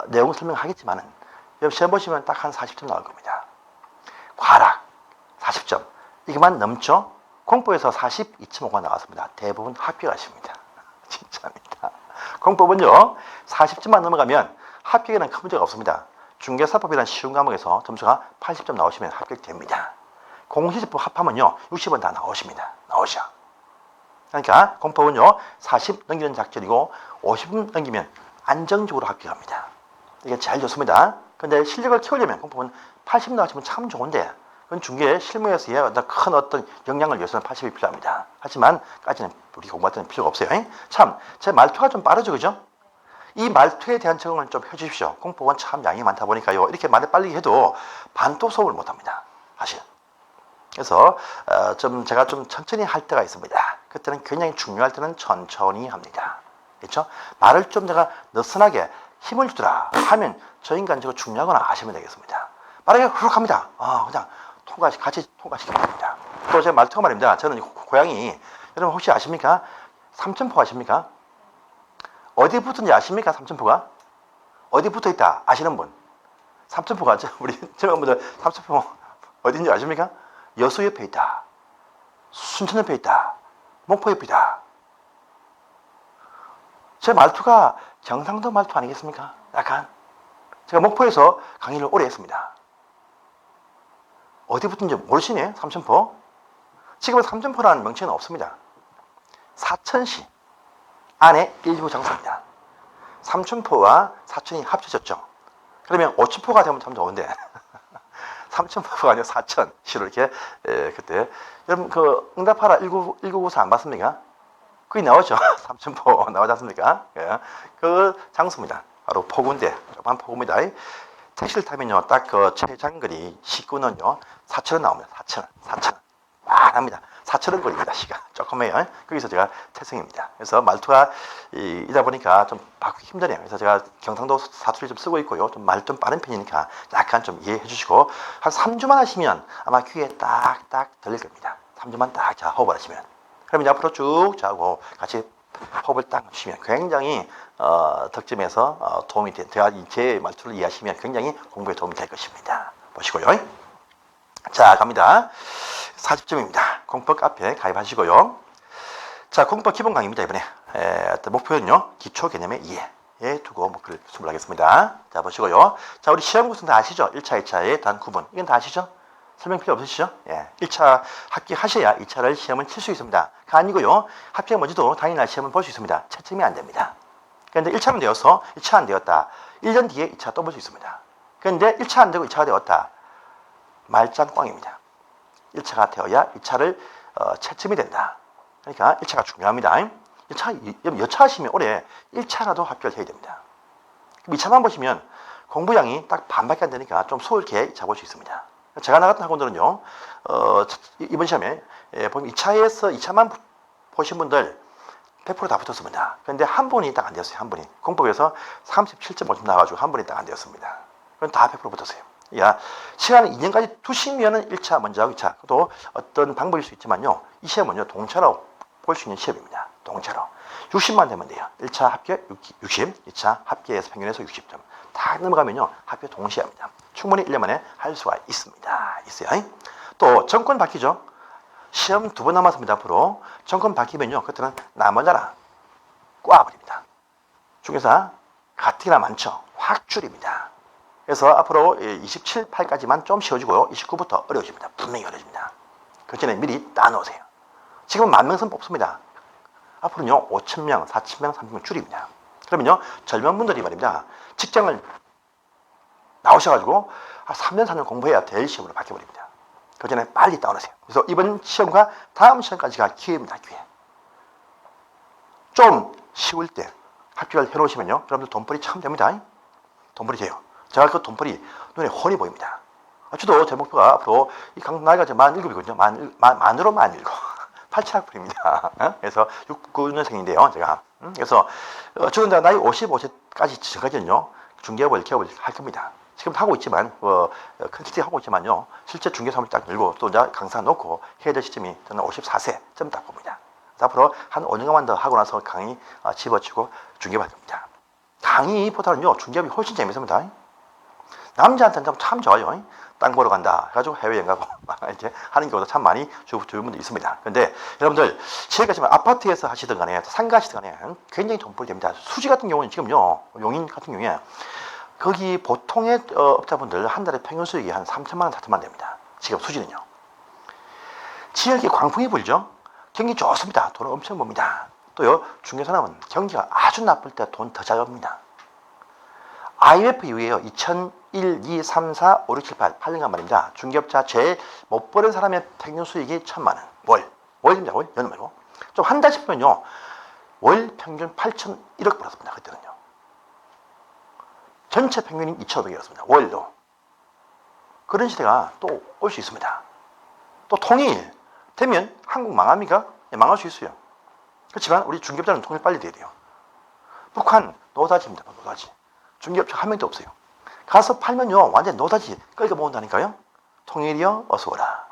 내용 설명하겠지만은 시험 보시면 딱 한 40점 나올 겁니다. 과락 40점. 이것만 넘죠? 공법에서 42.5가 나왔습니다. 대부분 합격하십니다. 진짜입니다. 공법은요, 40점만 넘어가면 합격에는 큰 문제가 없습니다. 중개사법이라는 쉬운 과목에서 점수가 80점 나오시면 합격됩니다. 공시제법 합하면요, 60원 다 나오십니다. 나오셔. 그러니까 공법은요, 40 넘기는 작전이고 50 넘기면 안정적으로 합격합니다. 이게 제일 좋습니다. 근데 실력을 키우려면 공법은 80 나오시면 참 좋은데, 그건 중개 실무에서의 큰 어떤 역량을 위해서는 80이 필요합니다. 하지만 까지는 우리 공부할 때는 필요가 없어요. 참, 제 말투가 좀 빠르죠, 그죠? 이 말투에 대한 적응을 좀 해주십시오. 공법은 참 양이 많다 보니까요, 이렇게 말을 빨리 해도 반도 수업을 못합니다. 사실. 그래서 제가 좀 천천히 할 때가 있습니다. 그때는 굉장히 중요할 때는 천천히 합니다. 그렇죠? 말을 좀 제가 느슨하게 힘을 주더라 하면 저 인간 저거 중요하거나 아시면 되겠습니다. 말하기 후룩 합니다. 그냥 같이 통과시키면 됩니다. 또 제 말투가 말입니다. 저는 고향이, 여러분 혹시 아십니까? 삼천포 아십니까? 어디 붙은지 아십니까? 삼천포가? 어디 붙어 있다 아시는 분? 삼천포가, 우리 젊은 분들 삼천포 어딘지 아십니까? 여수 옆에 있다. 순천 옆에 있다. 목포 옆에 있다. 제 말투가 경상도 말투 아니겠습니까? 약간. 제가 목포에서 강의를 오래 했습니다. 어디 붙은지 모르시네? 삼천포? 지금은 삼천포라는 명칭은 없습니다. 사천시 안에 일부 장소입니다. 삼천포와 사천이 합쳐졌죠. 그러면 오천포가 되면 참 좋은데 삼천포가 아니라 사천시로 이렇게 그때 여러분 그 응답하라 1994 안 봤습니까? 거기 나오죠. 삼천포 나오지 않습니까? 그 장소입니다. 바로 폭우인데 조그만 폭우입니다. 택시를 타면요, 딱 그 최장거리 시구는요 4,000원 나옵니다. 4,000원, 4,000원. 많합니다. 4,000원 거리입니다. 시가 조금해요. 거기서 제가 태생입니다. 그래서 말투가 이다 보니까 좀 바꾸기 힘드네요. 그래서 제가 경상도 사투리 좀 쓰고 있고요. 좀 말 좀 빠른 편이니까 약간 좀 이해해 주시고 한 3주만 하시면 아마 귀에 딱딱 들릴 겁니다. 3주만 딱 자 호흡을 하시면. 그럼 이제 앞으로 쭉 자고 같이 호흡을 딱 주시면 굉장히 득점에서 도움이 돼. 제가 제 말투를 이해하시면 굉장히 공부에 도움이 될 것입니다. 보시고요. 자, 갑니다. 40점입니다. 공법 카페 가입하시고요. 자, 공법 기본 강의입니다. 이번에 목표는요, 기초 개념의 이해에 두고 목표를 수업하겠습니다. 자, 보시고요. 자, 우리 시험 구성 다 아시죠? 1차, 2차의 단 구분. 이건 다 아시죠? 설명 필요 없으시죠? 예. 1차 합격하셔야 2차를 시험을 칠 수 있습니다. 그 아니고요. 합격 먼저도 당일날 시험을 볼 수 있습니다. 채점이 안 됩니다. 그런데 1차는 되어서 2차 안 되었다. 1년 뒤에 2차 또 볼 수 있습니다. 그런데 1차 안 되고 2차가 되었다. 말짱 꽝입니다. 1차가 되어야 2차를 채점이 된다. 그러니까 1차가 중요합니다. 1차, 여차하시면 올해 1차라도 합격을 해야 됩니다. 2차만 보시면 공부량이 딱 반밖에 안 되니까 좀 소홀하게 2차 볼 수 있습니다. 제가 나갔던 학원들은요, 이번 시험에 보면 2차만 보신 분들 100% 다 붙었습니다. 그런데 한 분이 딱 안 되었어요. 한 분이. 공법에서 37.5점 나와가지고 한 분이 딱 안 되었습니다. 그럼 다 100% 붙었어요. 야, 시간을 2년까지 두시면은 1차 먼저 하고 2차. 또 어떤 방법일 수 있지만요. 이 시험은요, 동차로 볼 수 있는 시험입니다. 동차로. 60만 되면 돼요. 1차 합격 60, 2차 합격에서 평균에서 60점. 다 넘어가면요, 합격 동시에 합니다. 충분히 1년 만에 할 수가 있습니다. 있어요. 또, 정권 바뀌죠. 시험 2번 남았습니다. 앞으로. 정권 바뀌면요, 그때는 나머지라 꽈버립니다. 중개사 가뜩이나 많죠. 확 줄입니다. 그래서 앞으로 27, 8까지만 좀 쉬워지고요. 29부터 어려워집니다. 분명히 어려워집니다. 그 전에 미리 따놓으세요. 지금은 10,000명 뽑습니다. 앞으로는요, 5,000명, 4,000명, 3,000명 줄입니다. 그러면요, 젊은 분들이 말입니다. 직장을 나오셔가지고 3년, 4년 공부해야 될 시험으로 바뀌어버립니다. 그 전에 빨리 따놓으세요. 그래서 이번 시험과 다음 시험까지가 기회입니다. 기회. 좀 쉬울 때 합격을 해놓으시면요, 여러분들 돈벌이 참 됩니다. 돈벌이 돼요. 제가 그 돈벌이 눈에 훤히 보입니다. 저도 제 목표가 앞으로 이 나이가 47이거든요. 만으로 47. 87학번입니다. 그래서 69년생인데요, 제가. 그래서 저는 나이 55세까지 전까지는요, 중개업을 개업을 할 겁니다. 지금 하고 있지만, 컨설팅 하고 있지만요, 실제 중개 사업을 딱 열고 또 이제 강사 놓고 해야 될 시점이 저는 54세쯤 딱 봅니다. 앞으로 한 5년간 더 하고 나서 강의 집어치고 중개업 할 겁니다. 강의보다는요, 중개업이 훨씬 재밌습니다. 남자한테는 참 좋아요. 땅 보러 간다 해가지고 해외여행 가고 이렇게 하는 경우도 참 많이 주변 분들 있습니다. 그런데 여러분들 지금까지만 아파트에서 하시든 간에 상가 하시든 간에 굉장히 돈벌이 됩니다. 수지 같은 경우는 지금요, 용인 같은 경우에 거기 보통의 업자분들 한 달에 평균 수익이 한 3천만 원, 4천만 원 됩니다. 지금 수지는요. 지역에 광풍이 불죠. 경기 좋습니다. 돈을 엄청 봅니다. 또요, 중개사람은 경기가 아주 나쁠 때 돈 더 잘 벌입니다. IMF 이후에요, 2001, 2, 3, 4, 5, 6, 7, 8, 8년간 말입니다. 중개업자 제일 못 버는 사람의 평균 수익이 1,000만 원. 월입니다. 월. 연말 말고. 좀 한 달 싶으면요, 월 평균 8,100 벌었습니다. 그때는요. 전체 평균이 2,500이었습니다. 월로. 그런 시대가 또 올 수 있습니다. 또 통일 되면 한국 망합니까? 네, 망할 수 있어요. 그렇지만 우리 중개업자는 통일 빨리 돼야 돼요. 북한 노다지입니다. 노다지. 중개업자 한 명도 없어요. 가서 팔면요, 완전 노다지 끌고 모은다니까요. 통일이여 어서 오라.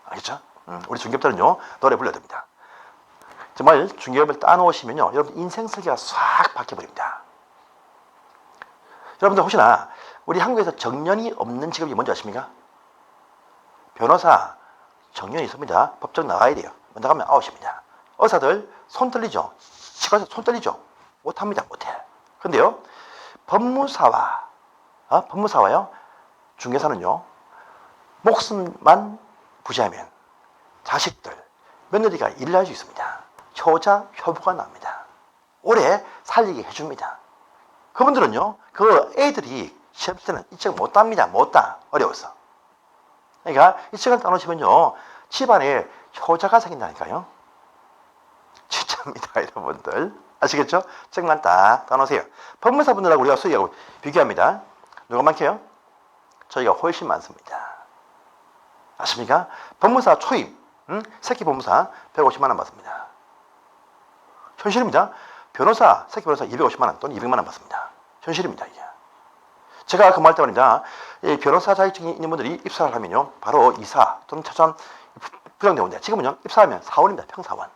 알겠죠? 우리 중개업자는요, 노래 불러야 됩니다. 정말 중개업을 따놓으시면요, 여러분 인생 설계가 싹 바뀌어버립니다. 여러분들 혹시나 우리 한국에서 정년이 없는 직업이 뭔지 아십니까? 변호사 정년이 있습니다. 법정 나가야 돼요. 먼저 가면 아웃입니다. 의사들 손 떨리죠? 치과에서 손 떨리죠? 못합니다. 못해. 근데요, 법무사와요, 중개사는요, 목숨만 부지하면 자식들, 며느리가 일을 할 수 있습니다. 효자, 효부가 납니다. 오래 살리게 해줍니다. 그분들은요, 그 애들이 시험 때는 이쪽 못 답니다. 못 따. 어려워서. 그러니까 이쪽을 따놓으시면요, 집안에 효자가 생긴다니까요. 진짜입니다, 여러분들. 아시겠죠? 책만 딱 따놓으세요. 법무사분들하고 우리가 수익하고 비교합니다. 누가 많게요? 저희가 훨씬 많습니다. 아십니까? 법무사 초임, 새끼 법무사 150만 원 받습니다. 현실입니다. 변호사, 새끼 변호사 250만 원 또는 200만 원 받습니다. 현실입니다, 이게. 제가 근무할 때 말입니다. 이 변호사 자격증이 있는 분들이 입사를 하면요, 바로 이사 또는 차관 부장되는데 지금은요, 입사하면 사원입니다. 평사원.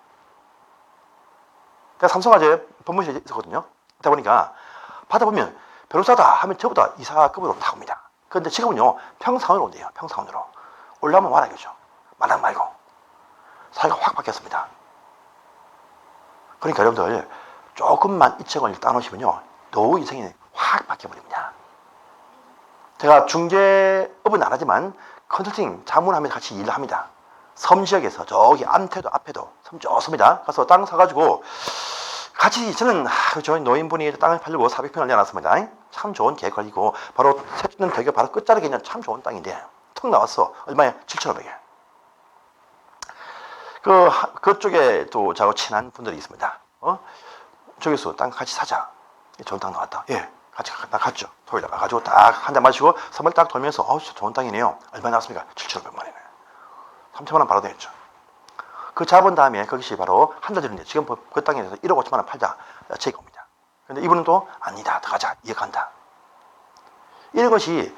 제가 삼성화재 법무실에 있었거든요. 그러다 보니까 받아보면 변호사다 하면 저보다 이사급으로 나옵니다. 그런데 지금은요, 평사원으로 온대요. 평사원으로. 올라오면 와라 이거죠. 마당 말고. 사회가 확 바뀌었습니다. 그러니까 여러분들 조금만 이책을 따놓으시면요, 노후 인생이 확 바뀌어버립니다. 제가 중개업은 안 하지만 컨설팅 자문하면서 같이 일을 합니다. 섬 지역에서 저기 안태도 앞에도 섬 좋습니다. 가서 땅 사가지고 같이 저는 저희 노인분이 땅을 팔려고 400평을 내놨습니다. 참 좋은 계획이고 바로 세주는 대교 바로 끝자락에 있는 참 좋은 땅인데 턱 나왔어. 얼마에? 7,500에. 그쪽에 또 저하고 친한 분들이 있습니다. 저기서 땅 같이 사자. 좋은 땅 나왔다. 예, 같이 갔죠. 토요일에 가가지고 딱 한 잔 마시고 섬을 딱 돌면서 진짜 좋은 땅이네요. 얼마 나왔습니까? 7,500만 원이네. 3천만 원 바로 되겠죠. 그 잡은 다음에 거기서 바로 한 달 전인데 지금 그 땅에 대해서 1억 5천만 원 팔자. 제가 옵니다. 근데 이분은 또 아니다. 더 가자. 이어간다. 이런 것이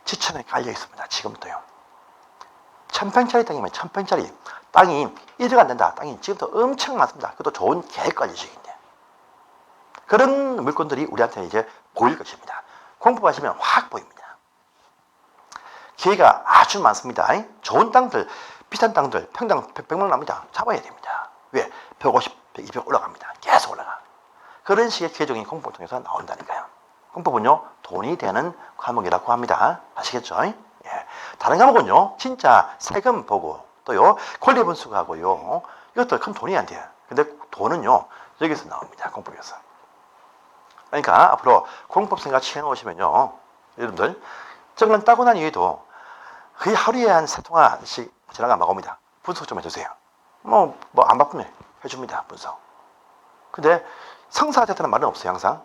지천에 깔려 있습니다. 지금도요. 1,000평짜리 땅이면 1,000평짜리 땅이 1억 안 된다. 땅이 지금도 엄청 많습니다. 그것도 좋은 계획관리식인데. 그런 물건들이 우리한테 이제 보일 것입니다. 공부하시면 확 보입니다. 기회가 아주 많습니다. 좋은 땅들, 비싼 땅들, 평당 100만 납니다. 잡아야 됩니다. 왜? 150, 100, 200 올라갑니다. 계속 올라가. 그런 식의 기회적인 공부를 통해서 나온다니까요. 공법은요, 돈이 되는 과목이라고 합니다. 아시겠죠? 예. 다른 과목은요, 진짜 세금 보고, 또요, 권리 분석하고요, 이것도 큰 돈이 안 돼요. 근데 돈은요, 여기서 나옵니다. 공법에서. 그러니까 앞으로 공법생활 치해 오시면요, 여러분들, 정말 따고 난 이후에도 거의 하루에 한 3통화씩 전화가 막 옵니다. 분석 좀 해주세요. 안 바쁘면 해줍니다. 분석. 근데 성사됐다는 말은 없어요. 항상.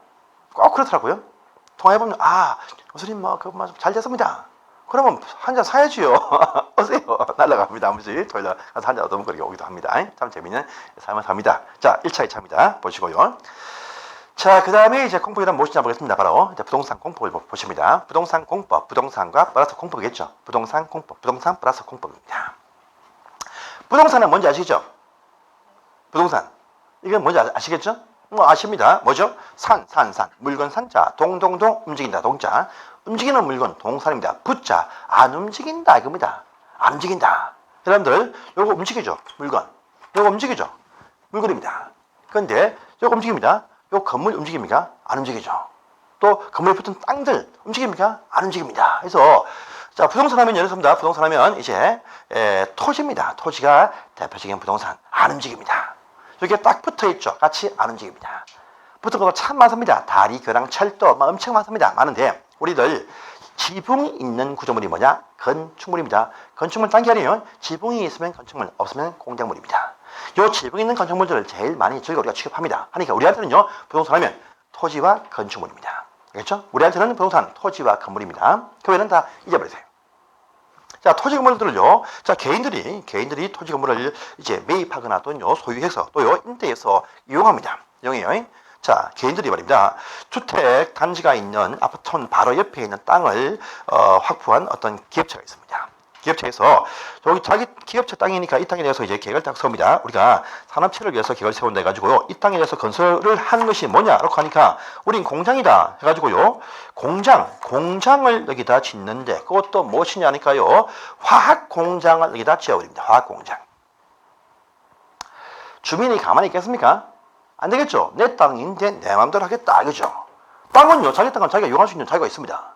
꼭 그렇더라고요. 통화해보면, 교수님, 잘 됐습니다. 그러면 한 잔 사야지요. 오세요. 날라갑니다. 한 번씩 토요일에 가서 한 잔 얻어먹으러 오기도 합니다. 참 재미있는 삶을 삽니다. 자, 1차, 2차입니다. 보시고요. 자, 그 다음에 이제 공법이란 무엇인지 보겠습니다. 바로 이제 부동산 공법을 보십니다. 부동산 공법, 부동산과 플러스 공법이겠죠. 부동산 공법, 부동산 플러스 공법입니다. 부동산은 뭔지 아시죠? 부동산. 이건 뭔지 아시겠죠? 아십니다. 뭐죠? 산. 물건 산자, 동동동, 움직인다, 동자. 움직이는 물건, 동산입니다. 붙자, 안 움직인다, 이겁니다. 안 움직인다. 여러분들, 요거 움직이죠? 물건. 요거 움직이죠? 물건입니다. 그런데 요거 움직입니다. 요 건물 움직입니까? 안 움직이죠. 또 건물에 붙은 땅들 움직입니까? 안 움직입니다. 그래서 자, 부동산 하면 여러분들 부동산 하면 이제 토지입니다. 토지가 대표적인 부동산 안 움직입니다. 여기에 딱 붙어 있죠. 같이 안 움직입니다. 붙은 것도 참 많습니다. 다리, 교량, 철도 엄청 많습니다. 많은데 우리들 지붕이 있는 구조물이 뭐냐? 건축물입니다. 건축물 단계 아니에요. 지붕이 있으면 건축물, 없으면 공작물입니다. 요 지붕 있는 건축물들을 제일 많이 저희가 우리가 취급합니다. 하니까 우리한테는요, 부동산 하면 토지와 건축물입니다. 알겠죠? 우리한테는 부동산, 토지와 건물입니다. 그 외에는 다 잊어버리세요. 자, 토지 건물들을요, 자, 개인들이 토지 건물을 이제 매입하거나 또는요, 소유해서 또요, 임대해서 이용합니다. 이용해요. 자, 개인들이 말입니다. 주택 단지가 있는 아파트촌 바로 옆에 있는 땅을 확보한 어떤 기업체가 있습니다. 기업체에서 여기 자기 기업체 땅이니까 이 땅에 대해서 이제 계획을 딱 세웁니다. 우리가 산업체를 위해서 계획을 세운다 해가지고요. 이 땅에 대해서 건설을 하는 것이 뭐냐라고 하니까 우린 공장이다 해가지고요. 공장을 여기다 짓는데 그것도 무엇이냐 하니까요. 화학 공장을 여기다 지어버립니다. 화학 공장. 주민이 가만히 있겠습니까? 안 되겠죠. 내 땅인데 내 마음대로 하겠다. 그죠? 땅은요. 자기 땅은 자기가 이용할 수 있는 자유가 있습니다.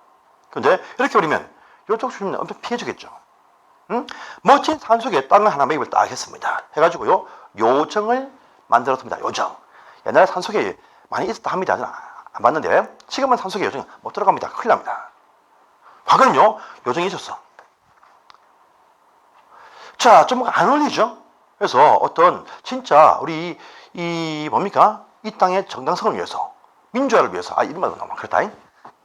그런데 이렇게 버리면 이쪽 주민은 엄청 피해주겠죠. 멋진 산속에 땅을 하나 매입을 딱 했습니다. 해가지고요. 요정을 만들었습니다. 요정. 옛날에 산속에 많이 있었다 합니다. 저는 안 봤는데 지금은 산속에 요정 못 들어갑니다. 큰일 납니다. 과거는요. 요정이 있었어. 자, 좀 안 어울리죠? 그래서 어떤 진짜 우리 뭡니까? 이 땅의 정당성을 위해서, 민주화를 위해서, 이런 말도 너무 그렇다.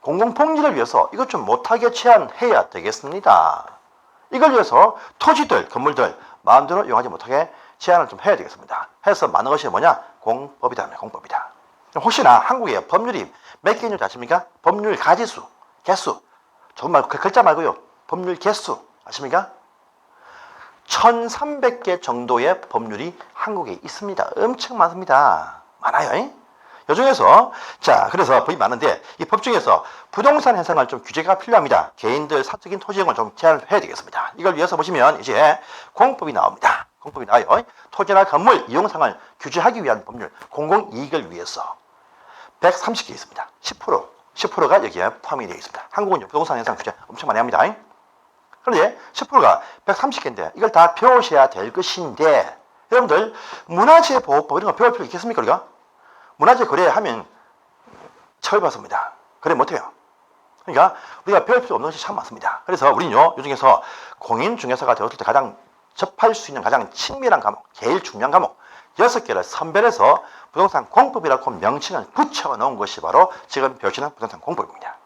공공복리를 위해서 이것 좀 못하게 제한해야 되겠습니다. 이걸 위해서 토지들, 건물들 마음대로 이용하지 못하게 제한을 좀 해야 되겠습니다. 해서 만든 것이 뭐냐? 공법이다. 공법이다. 혹시나 한국의 법률이 몇 개인 줄 아십니까? 법률 가지수, 개수. 정말 그 글자 말고요. 법률 개수 아십니까? 1300개 정도의 법률이 한국에 있습니다. 엄청 많습니다. 많아요. 이 중에서 그래서 법이 많은데 이 법 중에서 부동산 현상을 좀 규제가 필요합니다. 개인들 사적인 토지 이용을 좀 제한을 해야 되겠습니다. 이걸 위해서 보시면 이제 공법이 나옵니다. 공법이 나와요. 토지나 건물 이용상을 규제하기 위한 법률, 공공이익을 위해서 130개 있습니다. 10%가 여기에 포함이 되어 있습니다. 한국은 부동산 현상 규제 엄청 많이 합니다. 그런데 10%가 130개인데 이걸 다 배우셔야 될 것인데 여러분들 문화재보호법 이런 거 배울 필요 있겠습니까? 우리가? 문화재 거래하면 처벌받습니다. 거래 못해요. 그러니까 우리가 배울 필요 없는 것이 참 많습니다. 그래서 우리는요, 이 중에서 공인중개사가 되었을 때 가장 접할 수 있는 가장 친밀한 과목, 제일 중요한 과목 6개를 선별해서 부동산 공법이라고 명칭을 붙여 놓은 것이 바로 지금 배우시는 부동산 공법입니다.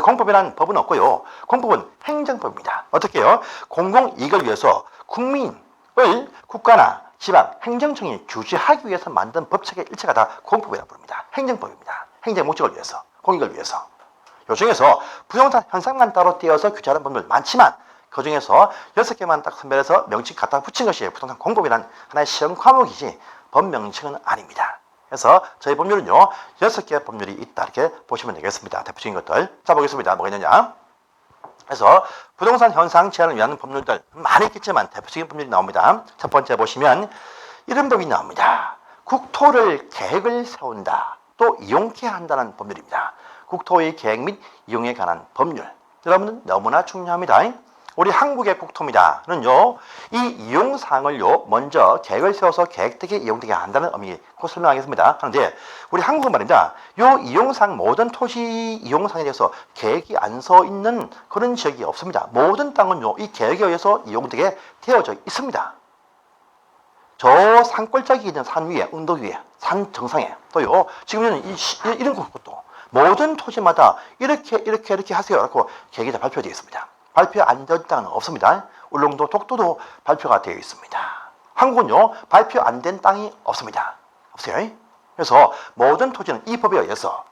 공법이라는 법은 없고요. 공법은 행정법입니다. 어떻게 해요? 공공이익을 위해서 국민을 국가나 지방, 행정청이 규제하기 위해서 만든 법책의 일체가 다 공법이라고 부릅니다. 행정법입니다. 행정 목적을 위해서, 공익을 위해서. 이 중에서 부동산 현상만 따로 떼어서 규제하는 법률 많지만 그 중에서 6개만 딱 선별해서 명칭 갖다 붙인 것이 부동산 공법이라는 하나의 시험 과목이지 법 명칭은 아닙니다. 그래서 저희 법률은요, 6개 법률이 있다 이렇게 보시면 되겠습니다. 대표적인 것들. 자, 보겠습니다. 뭐가 있느냐. 그래서 부동산 현상 제한을 위한 법률들 많이 있겠지만 대표적인 법률이 나옵니다. 첫 번째 보시면 이런 법이 나옵니다. 국토를 계획을 세운다. 또 이용케 한다는 법률입니다. 국토의 계획 및 이용에 관한 법률. 여러분은 너무나 중요합니다. 우리 한국의 국토입니다는요, 이 이용사항을요, 먼저 계획을 세워서 계획되게 이용되게 한다는 의미 곧 설명하겠습니다. 그런데 우리 한국은 말입니다. 요 이용사항, 모든 토지 이용사항에 대해서 계획이 안 서 있는 그런 지역이 없습니다. 모든 땅은요, 이 계획에 의해서 이용되게 되어져 있습니다. 저 산골짜기 있는 산 위에, 언덕 위에, 산 정상에, 또요, 지금은 이런 것도 모든 토지마다 이렇게 하세요. 라고 계획이 다 발표되어 있습니다. 발표 안 된 땅은 없습니다. 울릉도, 독도도 발표가 되어 있습니다. 한국은요, 발표 안 된 땅이 없습니다. 없어요. 그래서 모든 토지는 이 법에 의해서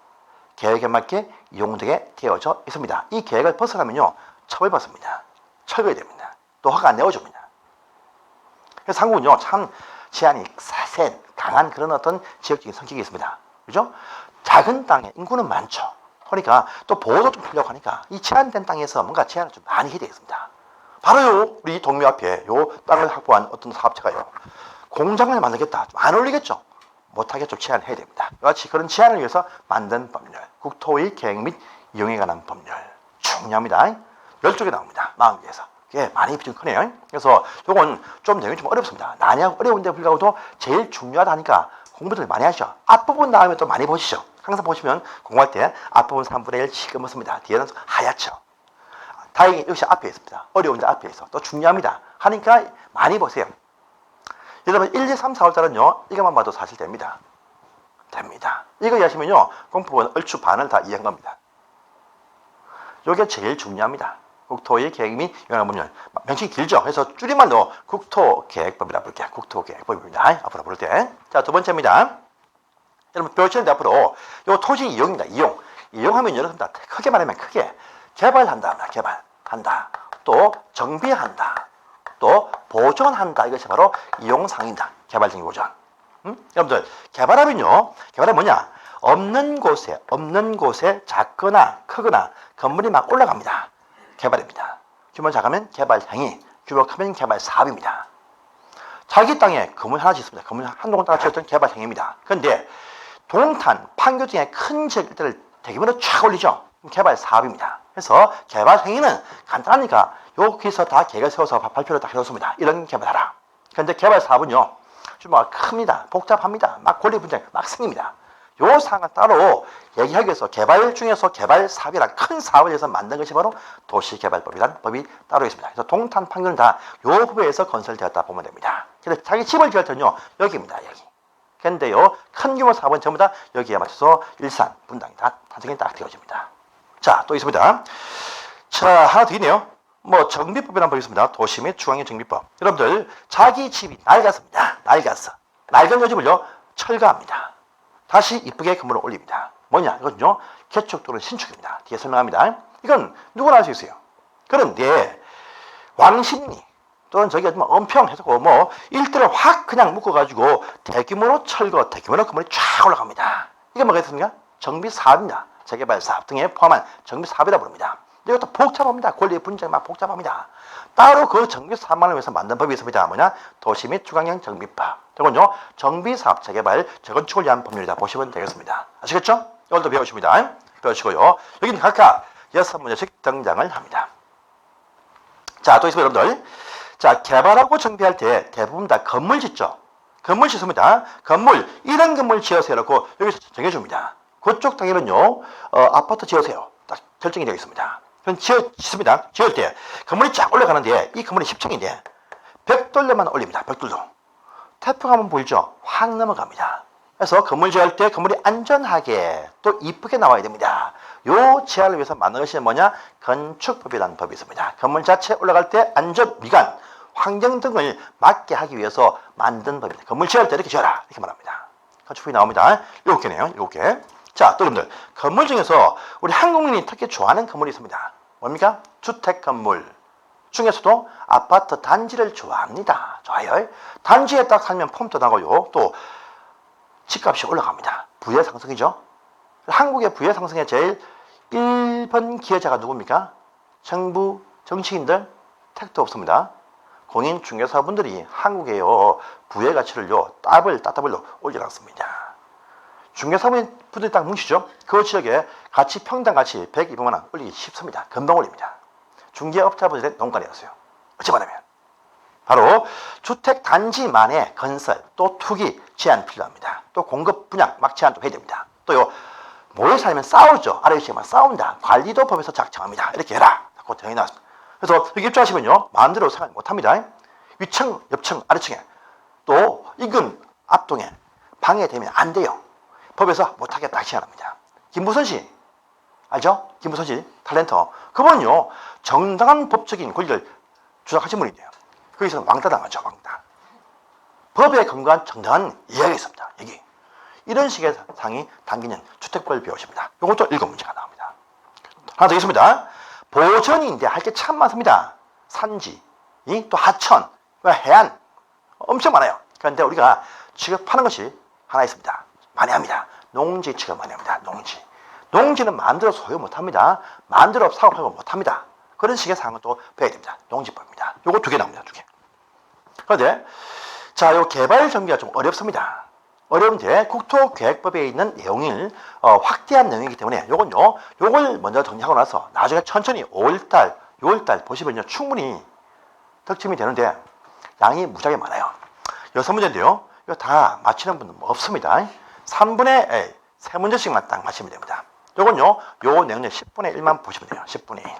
계획에 맞게 이용되게 되어져 있습니다. 이 계획을 벗어나면요, 처벌받습니다. 철거해야 됩니다. 또 허가 안 내어줍니다. 그래서 한국은요, 참 제한이 센, 강한 그런 어떤 지역적인 성격이 있습니다. 그죠? 작은 땅에 인구는 많죠. 그러니까 또 보호도 좀 필요하고 하니까 이 제한된 땅에서 뭔가 제한을 좀 많이 해야 되겠습니다. 바로요, 우리 동묘 앞에 요 땅을 확보한 어떤 사업체가요, 공장을 만들겠다. 좀 안 어울리겠죠? 못하게 좀 제한을 해야 됩니다. 같이 그런 제한을 위해서 만든 법률, 국토의 계획 및 이용에 관한 법률. 중요합니다. 12개 나옵니다. 마음 위해서. 예, 많이 좀 크네요. 그래서 요건 좀 내용이 좀 어렵습니다. 난해하고 어려운데 불구하고도 제일 중요하다 하니까 공부들 많이 하시죠. 앞부분 나오면 또 많이 보시죠. 항상 보시면 공부할 때 앞부분 3분의 1 지금 씁니다. 뒤에는 하얗죠. 다행히 역시 앞에 있습니다. 어려운데 앞에 있어. 또 중요합니다. 하니까 많이 보세요. 여러분 1, 2, 3, 4, 5자는요. 이것만 봐도 사실 됩니다. 됩니다. 이거 이해하시면요. 공법은 얼추 반을 다 이해한 겁니다. 이게 제일 중요합니다. 국토의 계획 및 이용의 법률. 명칭이 길죠. 그래서 줄임말로 국토계획법이라고 부를게요. 국토계획법입니다. 앞으로 부를 때. 자, 두 번째입니다. 여러분 배우시는데 앞으로 요 토지 이용입니다. 이용하면 여러분들 크게 말하면 크게 개발한다. 개발한다. 또 정비한다. 또 보존한다. 이것이 바로 이용상입니다. 개발적인 보존. 여러분들 개발하면요. 개발은 뭐냐? 없는 곳에 작거나 크거나 건물이 막 올라갑니다. 개발입니다. 규모 작으면 개발행위, 규모 크면 개발 사업입니다. 자기 땅에 건물 하나 짓습니다. 건물 한두 군 땅을 지었던 개발행위입니다. 그런데 동탄, 판교 등의 큰 지역 일대를 대규모로 쫙 올리죠. 개발 사업입니다. 그래서 개발 행위는 간단하니까 여기서 다 계획을 세워서 발표를 딱 해놓습니다. 이런 개발하라. 그런데 개발 사업은요, 규모가 큽니다. 복잡합니다. 막 권리 분쟁 막 생깁니다. 요 사항을 따로 얘기하기 위해서 개발 중에서 개발 사업이란 큰 사업을 위해서 만든 것이 바로 도시개발법이라는 법이 따로 있습니다. 그래서 동탄, 판교는 다 요 법에 의해서 건설되었다 보면 됩니다. 그래서 자기 집을 지을 때는요, 여기입니다. 여기. 근데요, 큰 규모 사업은 전부 다 여기에 맞춰서 일산, 분당이 다 탄생이 딱 되어집니다. 자, 또 있습니다. 자, 하나 더 있네요. 뭐 정비법이라는 법이 있습니다. 도시 및 중앙의 정비법. 여러분들 자기 집이 낡았습니다. 낡았어. 낡은 요 집을요 철거합니다. 다시 이쁘게 건물을 올립니다. 뭐냐? 이건요 개축 또는 신축입니다. 뒤에 설명합니다. 이건 누구나 할 수 있어요. 그런데 왕십리 또는 저기가 좀 엄평해서 뭐 일대를 확 그냥 묶어가지고 대규모로 철거, 대규모로 건물이 쫙 올라갑니다. 이게 뭐겠습니까? 정비 사업입니다. 재개발 사업 등에 포함한 정비 사업이라 부릅니다. 이것도 복잡합니다. 권리 분쟁 막 복잡합니다. 따로 그 정비 사업만을 위해서 만든 법이 있습니다. 뭐냐? 도시 및 주거형 정비법. 이건요 정비 사업 재개발 재건축을 위한 법률이다 보시면 되겠습니다. 아시겠죠? 이것도 배우십니다. 배우시고요. 여기는 각각 6문제씩 등장을 합니다. 자, 또 있습니다, 여러분들. 자, 개발하고 정비할 때 대부분 다 건물 짓죠. 건물 짓습니다. 건물, 이런 건물 지으세요. 라고 여기서 정해줍니다. 그쪽 당에는요, 아파트 지으세요. 딱 결정이 되어 있습니다. 그럼 짓습니다. 지을 때 건물이 쫙 올라가는데 이 건물이 10층인데 벽돌로만 올립니다. 벽돌로. 태풍 한번 보이죠? 확 넘어갑니다. 그래서 건물 지을 때 건물이 안전하게 또 이쁘게 나와야 됩니다. 요 제한을 위해서 만든 것이 뭐냐? 건축법이라는 법이 있습니다. 건물 자체 올라갈 때 안전, 미관, 환경 등을 막게 하기 위해서 만든 법입니다. 건물 지을 때 이렇게 지어라. 이렇게 말합니다. 건축법이 나옵니다. 7개네요. 7개. 자, 또 여러분들. 건물 중에서 우리 한국민이 특히 좋아하는 건물이 있습니다. 뭡니까? 주택 건물. 중에서도 아파트 단지를 좋아합니다. 좋아요. 단지에 딱 살면 폼도 나고요. 또 집값이 올라갑니다. 부의 상승이죠. 한국의 부의 상승의 제일 1번 기여자가 누굽니까? 정부, 정치인들, 택도 없습니다. 공인 중개사분들이 한국의 부의 가치를요, 따블로 올려놨습니다. 중개사분들이 딱 뭉치죠. 그 지역에 가치, 평당 가치 120만 원 올리기 쉽습니다. 금방 올립니다. 중개업자분들의 농간이었어요. 어찌 말하면. 바로 주택 단지만의 건설, 또 투기 제한 필요합니다. 또 공급 분양 막 제한도 해야 됩니다. 또요, 모여 살면 싸우죠. 아래위치만 싸운다. 관리도 법에서 작정합니다. 이렇게 해라. 그 정해 나왔습니다. 그래서 여기 입주하시면요, 마음대로 생활 못합니다. 위층, 옆층, 아래층에 또 인근 앞동에 방해되면 안 돼요. 법에서 못하겠다 제한합니다. 김부선 씨 알죠? 김부선 씨 탤런트. 그분은요 정당한 법적인 권리를 주장하신 분이에요. 거기서는 왕따 당하죠. 왕따. 법에 근거한 정당한 이야기가 있습니다. 여기 이런 식의 상이 담기는 주택법을 배우십니다. 이것도 7문제가 나옵니다. 하나 더 있습니다. 보전인데 할 게 참 많습니다. 산지, 또 하천, 해안 엄청 많아요. 그런데 우리가 취급하는 것이 하나 있습니다. 많이 합니다. 농지 취급 많이 합니다. 농지는 마음대로 소유 못합니다. 마음대로 사업하고 못합니다. 그런 식의 사항은 또 배워야 됩니다. 농지법입니다. 요거 2개 나옵니다. 2개. 그런데 자, 요 개발 정비가 좀 어렵습니다. 어려운데 국토계획법에 있는 내용을 확대한 내용이기 때문에 요걸 먼저 정리하고 나서 나중에 천천히 5월달, 6월달 보시면요 충분히 득점이 되는데 양이 무지하게 많아요. 6문제인데요. 이거 다 맞히는 분은 없습니다. 3분의 3문제씩만 딱 맞히면 됩니다. 요건요, 요 내용의 10분의 1만 보시면 돼요. 10분의 1.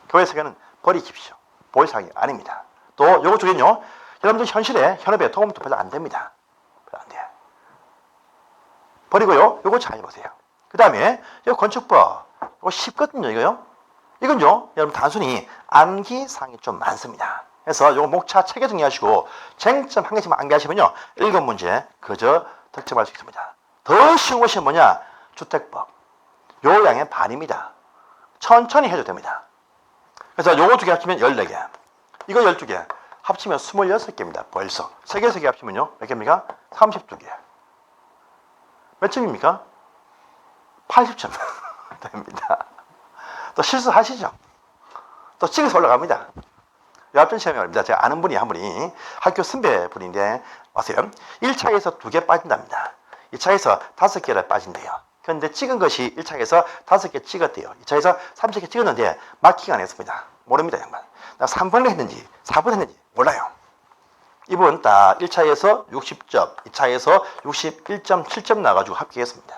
교회 세계는 버리십시오. 볼 사항이 아닙니다. 또 요거 중에는요, 여러분들 현실에 현업에 도움도 별로 안 됩니다. 별로 안 돼요. 버리고요, 요거 잘 보세요. 그 다음에 요 건축법, 이거 쉽거든요, 이거요. 이건요, 여러분 단순히 암기사항이 좀 많습니다. 그래서 요거 목차 체계 정리하시고 쟁점 한 개씩만 암기하시면요, 7문제 그저 득점할 수 있습니다. 더 쉬운 것이 뭐냐? 주택법. 요 양의 반입니다. 천천히 해도 됩니다. 그래서 요거 2개 합치면 14개. 이거 12개. 합치면 26개입니다. 벌써. 3개, 3개 합치면요. 몇 개입니까? 32개. 몇 점입니까? 80점 됩니다. 또 실수하시죠? 또 찍어서 올라갑니다. 앞전 시험에 말입니다. 제가 아는 분이 한 분이 학교 선배분인데 왔어요. 1차에서 2개 빠진답니다. 2차에서 5개를 빠진대요. 그런데 찍은 것이 1차에서 5개 찍었대요. 2차에서 30개 찍었는데 마킹 안 했습니다. 모릅니다, 양반. 3번을 했는지 4번 했는지 몰라요. 이분 딱 1차에서 60점, 2차에서 61.7점 나가지고 합격했습니다.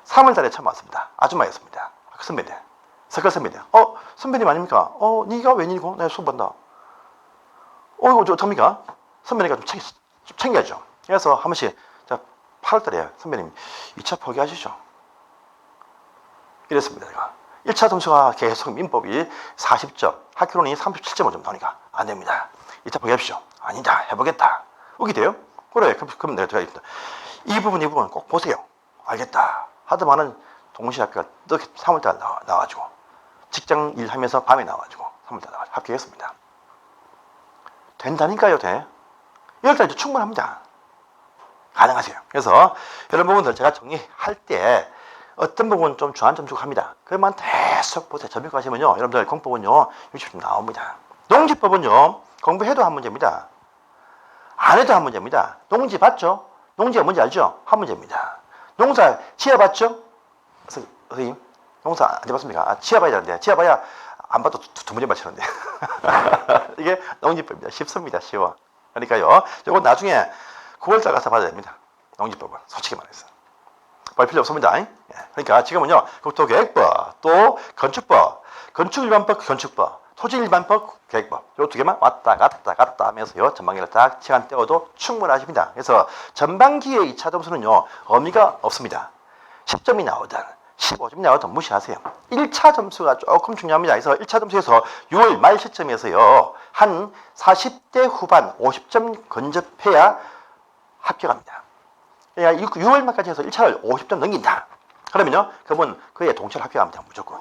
3월달에 처음 왔습니다. 아줌마였습니다. 선배님, 석가 선배님. 선배님 아닙니까? 니가 웬일이고? 내가 수업 본다. 이거 어떡합니까? 선배니까 좀 챙겨야죠. 그래서 한 번씩, 자, 8월달에 선배님 2차 포기하시죠. 이랬습니다. 제가. 1차 점수가 계속 민법이 40점, 학교론이 37점을 좀 나오니까 안 됩니다. 2차 포기하십시오. 아니다, 해보겠다. 웃기대요? 그래, 그럼 내가 들어가겠다. 이 부분 꼭 보세요. 알겠다. 하더만은 동시학교가 또 3월달 나와가지고 직장 일하면서 밤에 나와가지고 3월달 나와가지고 합격했습니다. 된다니까요, 돼. 1월달 충분합니다. 가능하세요. 그래서 이런 부분들 제가 정리할 때 어떤 부분 좀 주안점 주고 합니다. 그것만 계속 보세요. 접목하시면요. 여러분들 공법은요. 60점 나옵니다. 농지법은요. 공부해도 한 문제입니다. 안 해도 한 문제입니다. 농지 봤죠? 농지가 뭔지 알죠? 한 문제입니다. 농사 지어봤죠? 선생님, 농사 안 지어봤습니까? 아, 지어봐야 되는데 지어봐야 안 봐도 두 문제 맞추는데 이게 농지법입니다. 쉽습니다. 쉬워. 그러니까요. 이건 나중에 9월달 가서 봐야 됩니다. 농지법은 솔직히 말해서 볼 필요 없습니다. 그러니까 지금은요. 국토계획법, 또 건축법, 건축일반법, 건축법, 토지일반법, 계획법 이 두 개만 왔다 갔다 하면서요. 전반기를 딱 시간 떼어도 충분하십니다. 그래서 전반기의 2차 점수는요. 의미가 없습니다. 10점이 나오든 15점이 나오든 무시하세요. 1차 점수가 조금 중요합니다. 그래서 1차 점수에서 6월 말 시점에서요. 한 40대 후반 50점 근접해야 합격합니다. 그러니까 6월 말까지 해서 1차를 50점 넘긴다. 그러면요. 그분 그에 동시에 합격합니다. 무조건.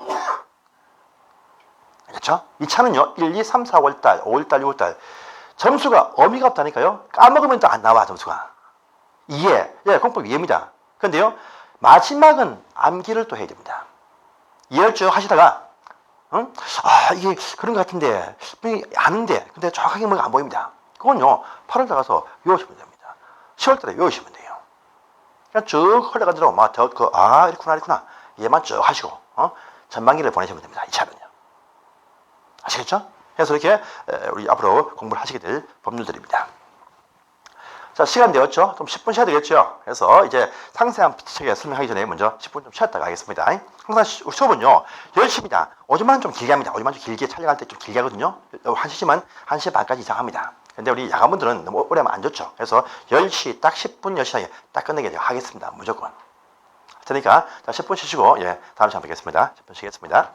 그렇죠? 2차는요. 1, 2, 3, 4월달, 5월달, 6월달 점수가 의미가 없다니까요. 까먹으면 또 안 나와 점수가. 이해. 예, 공법 이해입니다. 그런데요. 마지막은 암기를 또 해야 됩니다. 이해를 쭉 하시다가 응? 아 이게 그런 것 같은데 아는데 근데 정확하게 뭐가 안 보입니다. 그건요. 8월 나가서 외우시면 됩니다. 10월 달에 외우시면 돼요. 그냥 쭉 흘러간 대로 이렇구나 얘만 쭉 하시고 전반기를 보내시면 됩니다. 2차는요. 아시겠죠? 그래서 이렇게 우리 앞으로 공부를 하시게 될 법률들입니다. 자, 시간 되었죠? 좀 10분 쉬어야 되겠죠? 그래서 이제 상세한 책에 설명하기 전에 먼저 10분 좀 쉬었다가 하겠습니다. 항상 수업은요, 열심히다. 오전만 좀 길게 합니다. 오전만 좀 길게 촬영할 때 좀 길게 하거든요. 1시 반까지 이상 합니다. 근데 우리 야간분들은 너무 오래 하면 안 좋죠. 그래서 10시 딱 10분 10시 사이에 딱 끝내게 하겠습니다. 무조건. 그러니까 자, 10분 쉬시고, 다음 시간에 뵙겠습니다. 10분 쉬겠습니다.